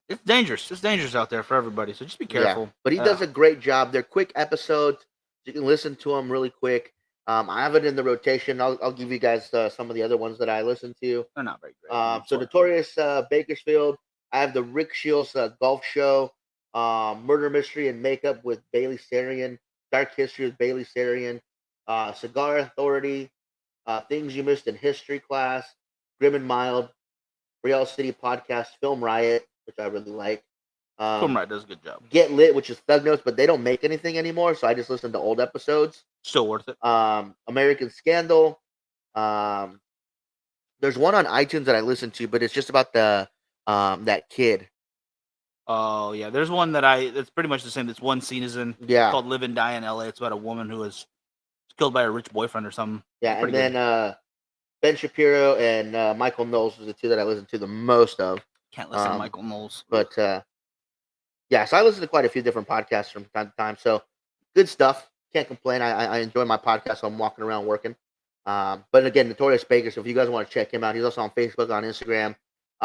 It's dangerous. It's dangerous out there for everybody. So just be careful. Yeah, but he does a great job. They're quick episodes. You can listen to them really quick. I have it in the rotation. I'll give you guys some of the other ones that I listen to. They're not very great. So Notorious Bakersfield. I have the Rick Shields Golf Show, Murder Mystery and Makeup with Bailey Sarian, Dark History with Bailey Sarian, Cigar Authority, Things You Missed in History Class, Grim and Mild, Real City Podcast, Film Riot, which I really like. Film Riot does a good job. Get Lit, which is Thug Notes, but they don't make anything anymore, so I just listen to old episodes. Still worth it. American Scandal. There's one on iTunes that I listen to, but it's just about the that kid. Oh yeah, there's one that it's pretty much the same. It's one season. Yeah. It's called Live and Die in LA. It's about a woman who was killed by a rich boyfriend or something. Yeah, Pretty and good. then Ben Shapiro and Michael Knowles was the two that I listened to the most of. Can't listen to Michael Knowles. But yeah, so I listen to quite a few different podcasts from time to time. So good stuff. Can't complain. I enjoy my podcast. So I'm walking around working. But again, Notorious Bakersfield. So if you guys want to check him out, he's also on Facebook, on Instagram.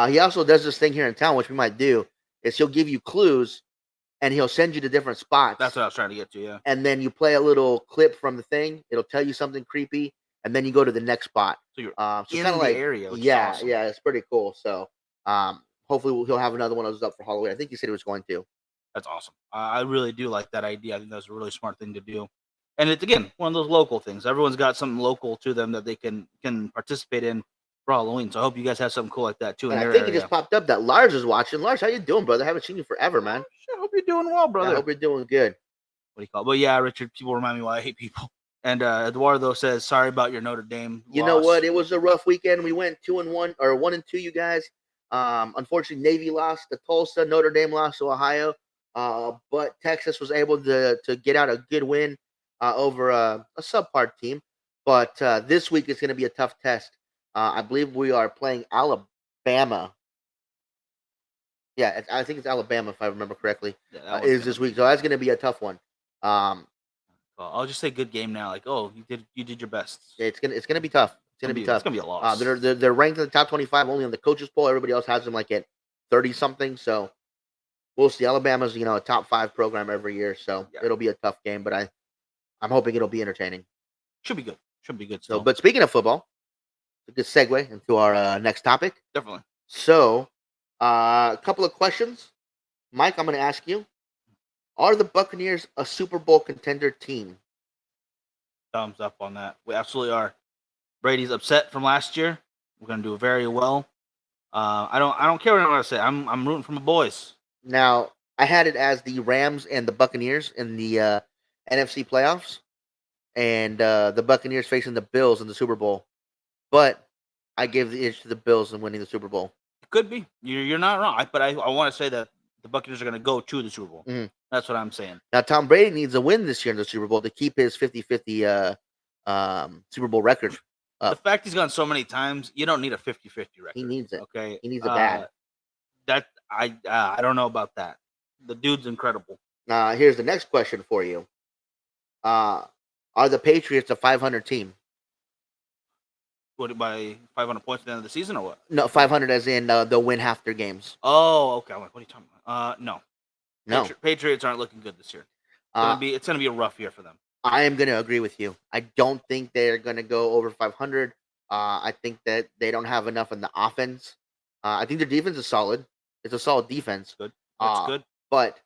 He also does this thing here in town, which we might do, is he'll give you clues and he'll send you to different spots. That's what I was trying to get to, yeah. And then you play a little clip from the thing. It'll tell you something creepy, and then you go to the next spot. So you're so in kind of the like area, which is yeah, awesome. yeah, it's pretty cool. So hopefully he'll have another one of those up for Halloween. I think he said he was going to. That's awesome. I really do like that idea. I think that's a really smart thing to do. And it's, again, one of those local things. Everyone's got something local to them that they can participate in for Halloween. So I hope you guys have something cool like that too. And in I your think area. it just popped up that Lars is watching. Lars, how you doing, brother? Haven't seen you forever, man. I hope you're doing well, brother. I hope you're doing good. What do you call it? But yeah, Richard, people remind me why I hate people. And Eduardo says, sorry about your Notre Dame You loss. know what? It was a rough weekend. We went 2-1 or 1-2, you guys. Unfortunately, Navy lost to Tulsa. Notre Dame lost to Ohio. But Texas was able to get out a good win over a subpar team. But this week is going to be a tough test. I believe we are playing Alabama. Yeah, I think it's Alabama, if I remember correctly. Yeah, is this week. So that's going to be a tough one. I'll just say good game now. Like, oh, you did your best. It's gonna be tough. It's gonna be tough. It's gonna be a loss. They're ranked in the top 25 only on the coaches poll. Everybody else has them like at 30 something. So we'll see. Alabama's a top 5 program every year, so it'll be a tough game. But I'm hoping it'll be entertaining. Should be good. Should be good. So, but speaking of football, it's a good segue into our next topic. Definitely. So, a couple of questions, Mike. I'm going to ask you: are the Buccaneers a Super Bowl contender team? Thumbs up on that. We absolutely are. Brady's upset from last year. We're gonna do very well. I don't care what I'm gonna say. I'm rooting for my boys. Now, I had it as the Rams and the Buccaneers in the NFC playoffs, and the Buccaneers facing the Bills in the Super Bowl. But I gave the edge to the Bills in winning the Super Bowl. It could be. You're not wrong. But I want to say that the Buccaneers are going to go to the Super Bowl. Mm-hmm. That's what I'm saying. Now, Tom Brady needs a win this year in the Super Bowl to keep his 50-50 Super Bowl record. The fact he's gone so many times, you don't need a 50-50 record. He needs it. Okay, he needs it bad. That I don't know about that. The dude's incredible. Here's the next question for you. Are the Patriots a 500 team? What, by 500 points at the end of the season or what? No, 500 as in they'll win half their games. Oh, okay. I'm like, what are you talking about? No. Patriots aren't looking good this year. It's gonna be a rough year for them. I am gonna agree with you. I don't think they're gonna go over 500. I think that they don't have enough in the offense. I think their defense is solid. It's a solid defense. Good. That's good. But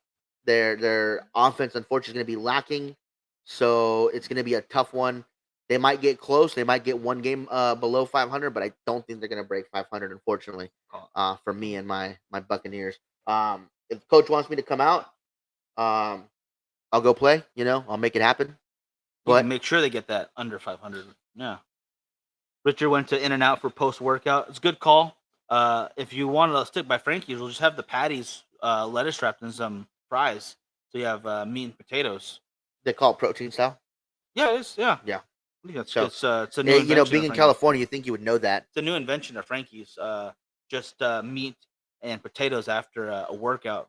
their offense, unfortunately, is going to be lacking. So it's going to be a tough one. They might get close. They might get one game below 500, but I don't think they're going to break 500, unfortunately, for me and my Buccaneers. If the coach wants me to come out, I'll go play. I'll make it happen. But make sure they get that under 500. Yeah. Richard went to In-N-Out for post-workout. It's a good call. If you want to stick by Frankie's, we'll just have the patties, lettuce wrapped in some fries. So you have meat and potatoes. They call it protein style? Yeah, it is. Yeah. Yeah. I think it's a new invention. Being in California, you think you would know that. It's a new invention of Frankie's. Just meat and potatoes after a workout,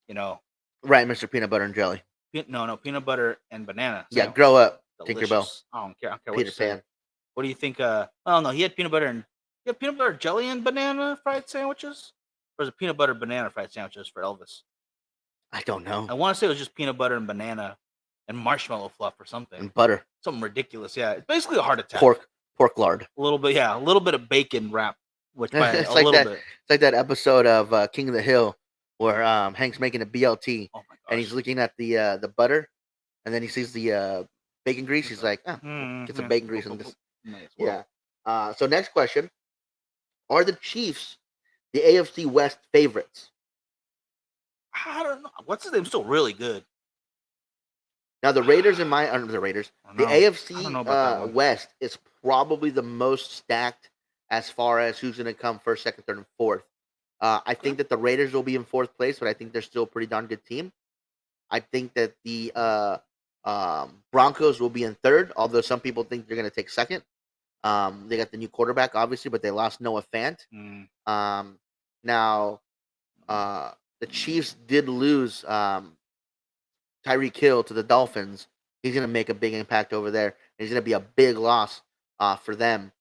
Right, Mr. Peanut Butter and Jelly. No, peanut butter and banana. Yeah, grow up, delicious. Tinkerbell. I don't care. Peter Pan. What do you think? Oh no, he had peanut butter jelly and banana fried sandwiches, or was it peanut butter banana fried sandwiches for Elvis? I don't know. I want to say it was just peanut butter and banana and marshmallow fluff or something. And butter. Something ridiculous. Yeah, it's basically a heart attack. Pork lard. A little bit of bacon wrap, which by it's a like little that, bit. It's like that episode of King of the Hill where Hank's making a BLT and he's looking at the butter, and then he sees the bacon grease. He's like, get some bacon grease on this. Yeah. So next question: are the Chiefs the AFC West favorites? I don't know. What's his name? Still really good. Now the Raiders the AFC West is probably the most stacked as far as who's going to come first, second, third, and fourth. I think that the Raiders will be in fourth place, but I think they're still a pretty darn good team. I think that the Broncos will be in third, although some people think they're going to take second. They got the new quarterback, obviously, but they lost Noah Fant. Now, the Chiefs did lose Tyreek Hill to the Dolphins. He's going to make a big impact over there. He's going to be a big loss for them.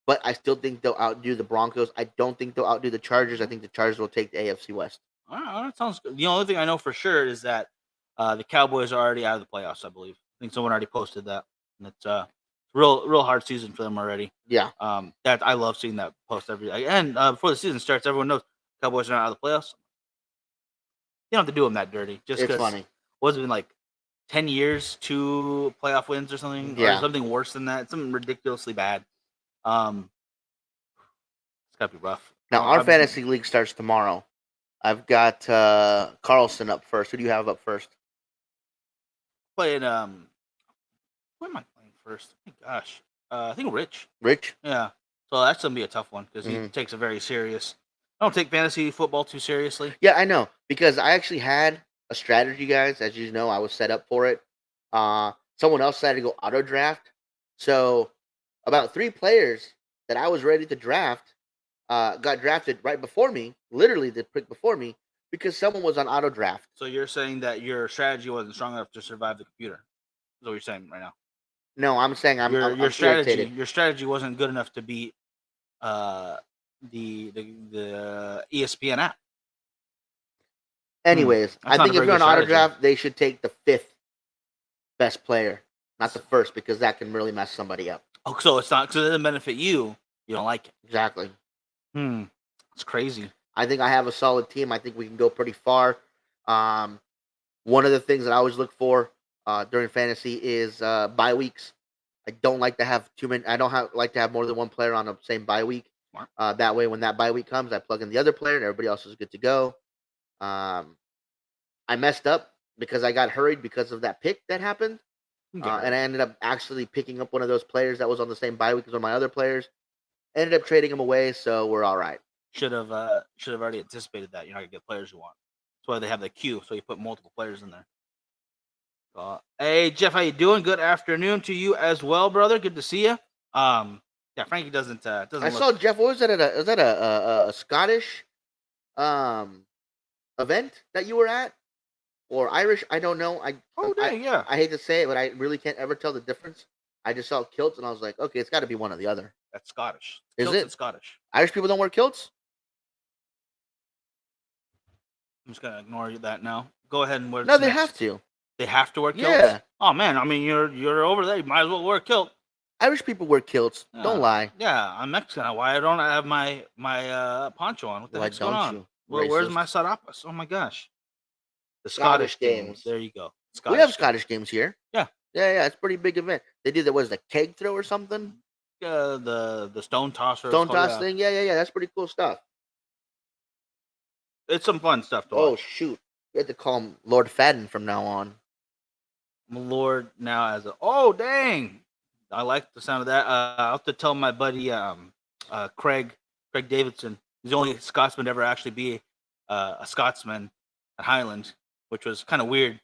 But I still think they'll outdo the Broncos. I don't think they'll outdo the Chargers. I think the Chargers will take the AFC West. All right, that sounds good. The only thing I know for sure is that the Cowboys are already out of the playoffs, I believe. I think someone already posted that. And it's real hard season for them already. Yeah. That I love seeing that post every day. And before the season starts, everyone knows Cowboys are not out of the playoffs. You don't have to do them that dirty. Just it's funny. Was it like 10 years, 2 playoff wins or something? Yeah. Or something worse than that. Something ridiculously bad. It's got to be rough. Now, our fantasy league starts tomorrow. I've got Carlson up first. Who do you have up first? Playing, who am I playing first? Oh my gosh. I think Rich. Rich? Yeah. So that's going to be a tough one because he takes it very serious. I don't take fantasy football too seriously. Yeah, I know. Because I actually had a strategy, guys. As you know, I was set up for it. Someone else decided to go auto draft. So about 3 players that I was ready to draft got drafted right before me, literally the pick before me, because someone was on auto draft. So you're saying that your strategy wasn't strong enough to survive the computer? Is what you're saying right now? No, I'm saying I'm strategy. irritated. Your strategy wasn't good enough to beat the ESPN app. Anyways, I think if you're on auto draft, they should take the 5th best player, not the 1st, because that can really mess somebody up. Oh, so it's not because it doesn't benefit you. You don't like it. Exactly. It's crazy. I think I have a solid team. I think we can go pretty far. One of the things that I always look for during fantasy is bye weeks. I don't like to have too many. I don't like to have more than one player on the same bye week. That way, when that bye week comes, I plug in the other player, and everybody else is good to go. I messed up because I got hurried because of that pick that happened, and I ended up actually picking up one of those players that was on the same bye week as one of my other players. Ended up trading him away, so we're all right. Should have already anticipated that. You're not gonna get players you want. That's why they have the queue, so you put multiple players in there. Hey Jeff, how you doing? Good afternoon to you as well, brother. Good to see you. Yeah, Frankie doesn't. I saw Jeff. What was that? Was that a Scottish event that you were at, or Irish? I don't know. Yeah. I hate to say it, but I really can't ever tell the difference. I just saw kilts, and I was like, okay, it's got to be one or the other. That's Scottish. Is Kilts it and Scottish? Irish people don't wear kilts? I'm just gonna ignore that now. Go ahead and wear. No, they have to. They have to wear kilts. Yeah. Oh man, I mean you're over there. You might as well wear a kilt. Irish people wear kilts. Yeah. Don't lie. Yeah, I'm Mexican. Why don't I have my poncho on? What the heck's going on? Where's my sarapas? Oh my gosh. The Scottish games. There you go. We have Scottish games here. Yeah. Yeah. It's a pretty big event. They do that. Was the keg throw or something? The stone tosser. Stone toss thing. Yeah. That's pretty cool stuff. It's some fun stuff to watch. Oh shoot! You have to call him Lord Fadden from now on. Lord now as a. Oh dang! I like the sound of that. I'll have to tell my buddy Craig Davidson. He's the only Scotsman to ever actually be a Scotsman at Highland, which was kind of weird.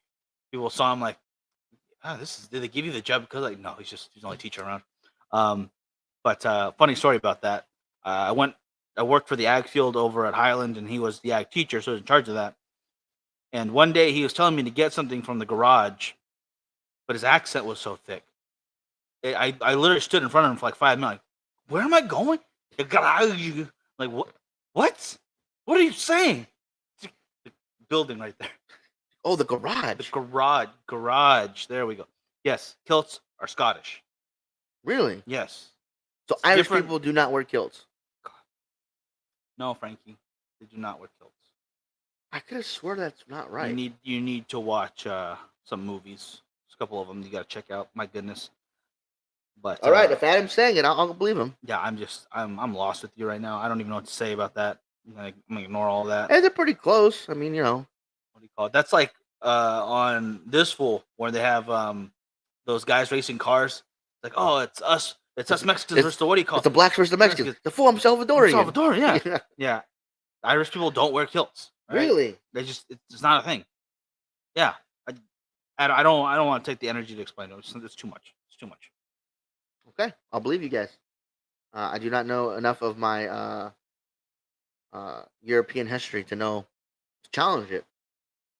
People saw him like, did they give you the job? Because like, no, he's the only teacher around. But funny story about that. I worked for the ag field over at Highland, and he was the ag teacher, so he was in charge of that. And one day he was telling me to get something from the garage, but his accent was so thick. I literally stood in front of him for like 5 minutes. Like, where am I going? The garage. Like, what? What? What are you saying? The building right there. Oh, the garage. The garage. There we go. Yes, kilts are Scottish. Really? Yes. So it's Irish people do not wear kilts? God. No, Frankie. They do not wear kilts. I could have swore that's not right. You need to watch some movies. There's a couple of them you got to check out. My goodness. But all right, if Adam's saying it, I'll believe him. Yeah, I'm lost with you right now. I don't even know what to say about that. I'm gonna ignore all that. Hey, they're pretty close. I mean, what do you call it? That's like on this fool where they have those guys racing cars. Like, oh, it's us Mexicans versus what do you call it? It's the blacks versus the Mexicans. The fool, I'm Salvadorian. Salvadorian, yeah. Irish people don't wear kilts. Right? Really? It's not a thing. Yeah. I don't want to take the energy to explain it. It's too much. It's too much. Okay, I'll believe you guys. I do not know enough of my European history to challenge it.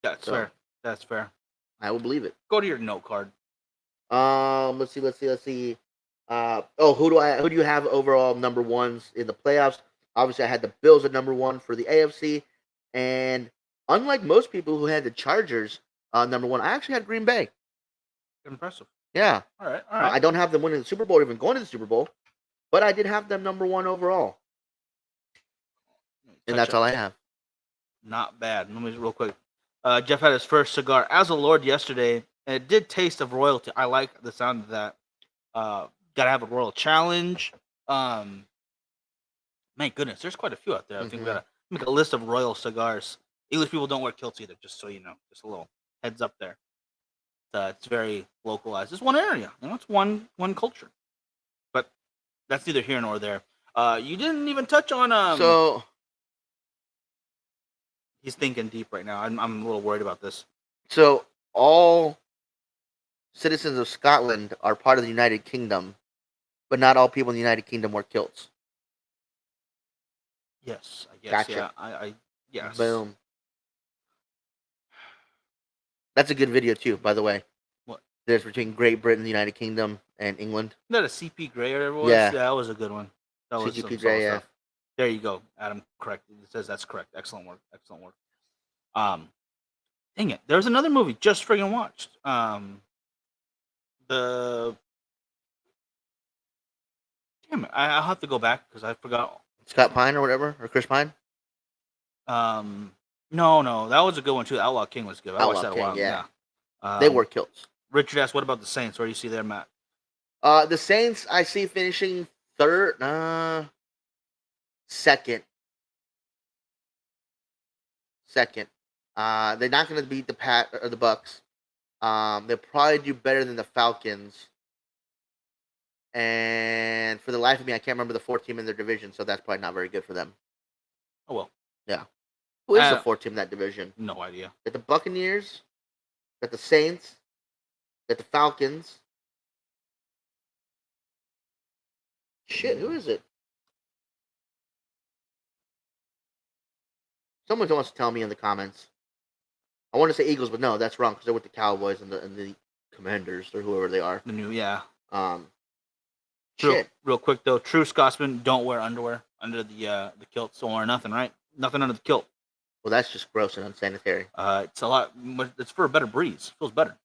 That's So fair. That's fair. I will believe it. Go to your note card. Let's see. Who do you have overall number ones in the playoffs? Obviously, I had the Bills at number one for the AFC, and unlike most people who had the Chargers number one, I actually had Green Bay. Impressive. Yeah. All right. All right. I don't have them winning the Super Bowl or even going to the Super Bowl, but I did have them number one overall, and that's all I have. Not bad. Let me real quick. Jeff had his first cigar as a Lord yesterday, and it did taste of royalty. I like the sound of that. Gotta have a royal challenge. My goodness, there's quite a few out there. I think we gotta make a list of royal cigars. English people don't wear kilts either, just so you know. Just a little heads up there. It's very localized. It's one area, it's one culture. But that's neither here nor there. You didn't even touch on So he's thinking deep right now. I'm a little worried about this. So all citizens of Scotland are part of the United Kingdom, but not all people in the United Kingdom wear kilts. Yes, I guess. Gotcha. Yeah, I yes. Boom. That's a good video too, by the way. What? There's between Great Britain, the United Kingdom, and England. Isn't that a CP Gray or whatever it was? Yeah. That was a good one. That was CP some Gray, solid yeah. stuff. There you go, Adam. Correct. It says that's correct. Excellent work. Excellent work. Dang it. There's another movie just friggin' watched. The damn it. I'll have to go back because I forgot. Scott Pine or whatever, or Chris Pine. No, that was a good one too. Outlaw King was good. I watched that a while. Yeah. Yeah. They wore kilts. Richard asked, "What about the Saints? Where do you see them at?" The Saints, I see finishing second. Second. They're not going to beat the Bucks. They'll probably do better than the Falcons. And for the life of me, I can't remember the fourth team in their division, so that's probably not very good for them. Oh well. Yeah. Who is the fourth team in that division? No idea. Got the Buccaneers, got the Saints, got the Falcons. Shit, who is it? Someone wants to tell me in the comments. I want to say Eagles, but no, that's wrong because they're with the Cowboys and the Commanders or whoever they are. The new, yeah. Shit. Real quick though, true Scotsmen don't wear underwear under the kilt. Don't wear nothing, right? Nothing under the kilt. Well, that's just gross and unsanitary. It's a lot. It's for a better breeze. Feels better.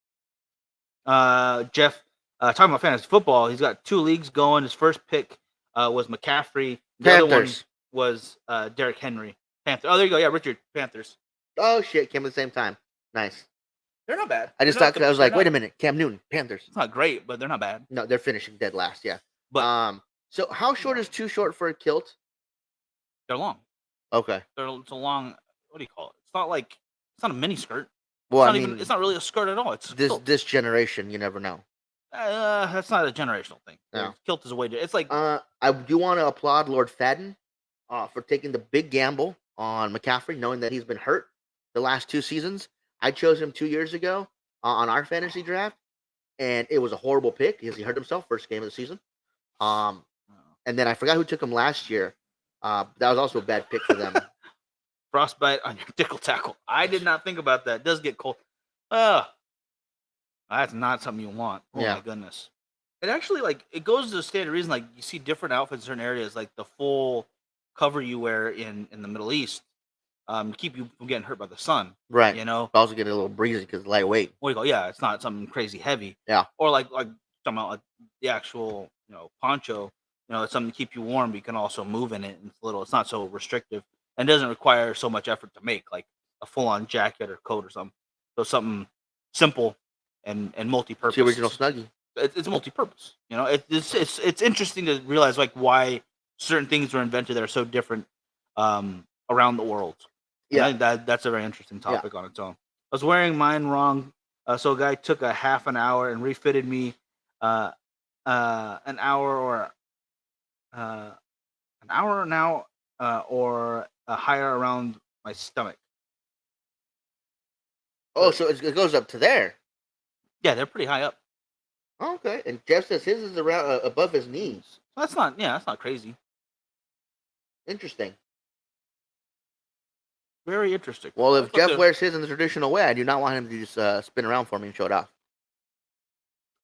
Jeff, talking about fantasy football, he's got 2 leagues going. His first pick was McCaffrey. The other one was Derrick Henry. Panther. Oh, there you go. Yeah, Richard. Panthers. Oh shit! Came at the same time. Nice. They're not bad. I just thought I was like, wait a minute, Cam Newton, Panthers. It's not great, but they're not bad. No, they're finishing dead last. Yeah. But so how short is too short for a kilt? They're long. Okay. It's a long. What do you call it? It's not a mini skirt. Well, it's not really a skirt at all. It's this generation. You never know. That's not a generational thing. No. Kilt is a way to. It's like. I do want to applaud Lord Fadden for taking the big gamble on McCaffrey, knowing that he's been hurt the last 2 seasons. I chose him 2 years ago on our fantasy draft, and it was a horrible pick because he hurt himself first game of the season. And then I forgot who took him last year. That was also a bad pick for them. Frostbite on your tickle tackle. I did not think about that. It does get cold. That's not something you want. Oh my goodness. It actually it goes to the standard reason. Like you see different outfits in certain areas, like the full cover you wear in the Middle East, to keep you from getting hurt by the sun. Right. You know. Also get a little breezy because it's lightweight. Well, you go, yeah, it's not something crazy heavy. Yeah. Or like talking about the actual poncho. It's something to keep you warm, but you can also move in it. And it's not so restrictive and doesn't require so much effort to make, like a full-on jacket or coat or something. So something simple and multi-purpose. It's the original Snuggie. It's multi-purpose. It's interesting to realize like why certain things were invented that are so different around the world. Yeah, I think that's a very interesting topic on its own. I was wearing mine wrong, so a guy took a half an hour and refitted me an hour now or higher around my stomach. Oh, so it goes up to there. Yeah, they're pretty high up. Oh, okay. And Jeff says his is around above his knees. That's not crazy. Interesting. Very interesting. Well, That's if what Jeff they're- wears his in the traditional way, I do not want him to just spin around for me and show it off.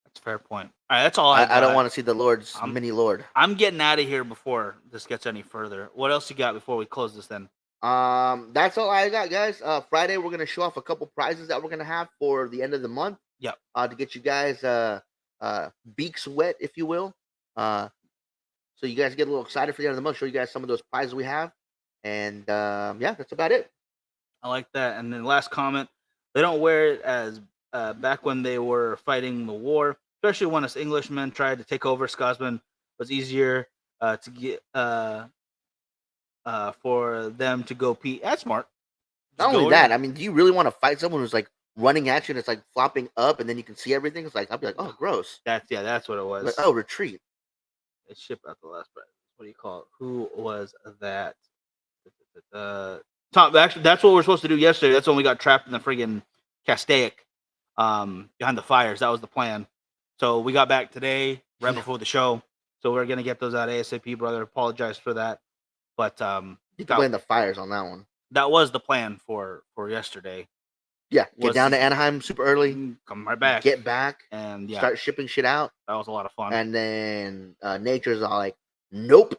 That's a fair point. All right, that's all I got. I don't want to see the Lord's mini Lord. I'm getting out of here before this gets any further. What else you got before we close this then? That's all I got, guys. Friday we're gonna show off a couple prizes that we're gonna have for the end of the month. Yep. To get you guys beaks wet, if you will. So you guys get a little excited for the end of the month. Show you guys some of those prizes we have, and yeah, that's about it. I like that. And then last comment, they don't wear it as back when they were fighting the war, especially when us Englishmen tried to take over Scotsman. It was easier to get for them to go pee. That's smart. Not Just only go that, in. I mean, do you really want to fight someone who's like running at you and it's like flopping up and then you can see everything? It's like I'll be like, oh, gross. That's what it was. Like, oh, retreat. They ship out the last prize. What do you call it? Who was that? Tom, actually, that's what we're supposed to do yesterday. That's when we got trapped in the friggin' Castaic behind the fires. That was the plan. So we got back today, right before the show. So we're gonna get those out ASAP, brother. Apologize for that, but You can blame the fires on that one. that was the plan for yesterday. Yeah, get Was- down to Anaheim super early, Come right back, get back, and yeah, start shipping shit out, that was a lot of fun. and then Nature's all like, nope,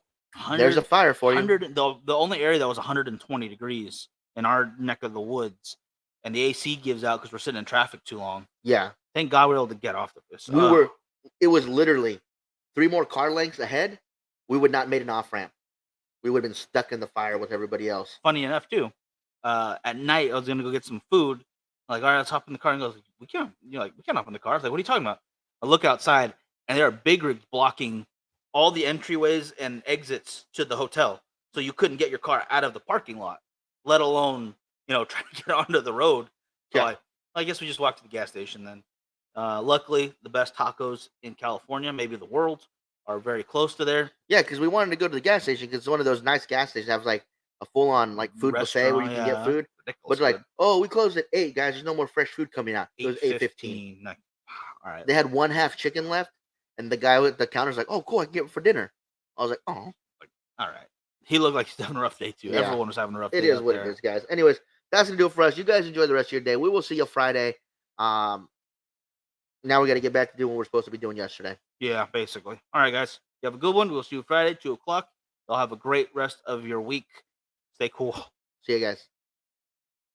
there's a fire for you. 100. The only area that was 120 degrees in our neck of the woods, and the AC gives out because we're sitting in traffic too long. Yeah, Thank God we were able to get off the piss. It was literally 3 more car lengths ahead. We would not made an off ramp. We would have been stuck in the fire with everybody else. Funny enough, too. At night, I was gonna go get some food. Like, all right, let's hop in the car. And he goes, we can't. You're like, we can't hop in the car. I was like, what are you talking about? I look outside, and there are big rigs blocking all the entryways and exits to the hotel, so you couldn't get your car out of the parking lot, let alone try to get onto the road. So Yeah. I guess we just walked to the gas station then. Luckily, the best tacos in California, maybe the world, are very close to there. Yeah, because we wanted to go to the gas station because it's one of those nice gas stations that has like a full on like food buffet where you can get food. But Ridiculous like, good. oh, we closed at 8, guys. There's no more fresh food coming out. It was 8:15. Like, all right. They had 1/2 chicken left, and the guy with the counter's like, "Oh, cool, I can get it for dinner." I was like, "Oh, All right. He looked like he's having a rough day too. Yeah. Everyone was having a rough day. it is out what there. it is, guys." Anyways, that's gonna do it for us. You guys enjoy the rest of your day. We will see you Friday. Now we got to get back to doing what we're supposed to be doing yesterday. Yeah, basically. All right, guys. You have a good one. We'll see you Friday, 2 o'clock. Y'all have a great rest of your week. Stay cool. See you guys.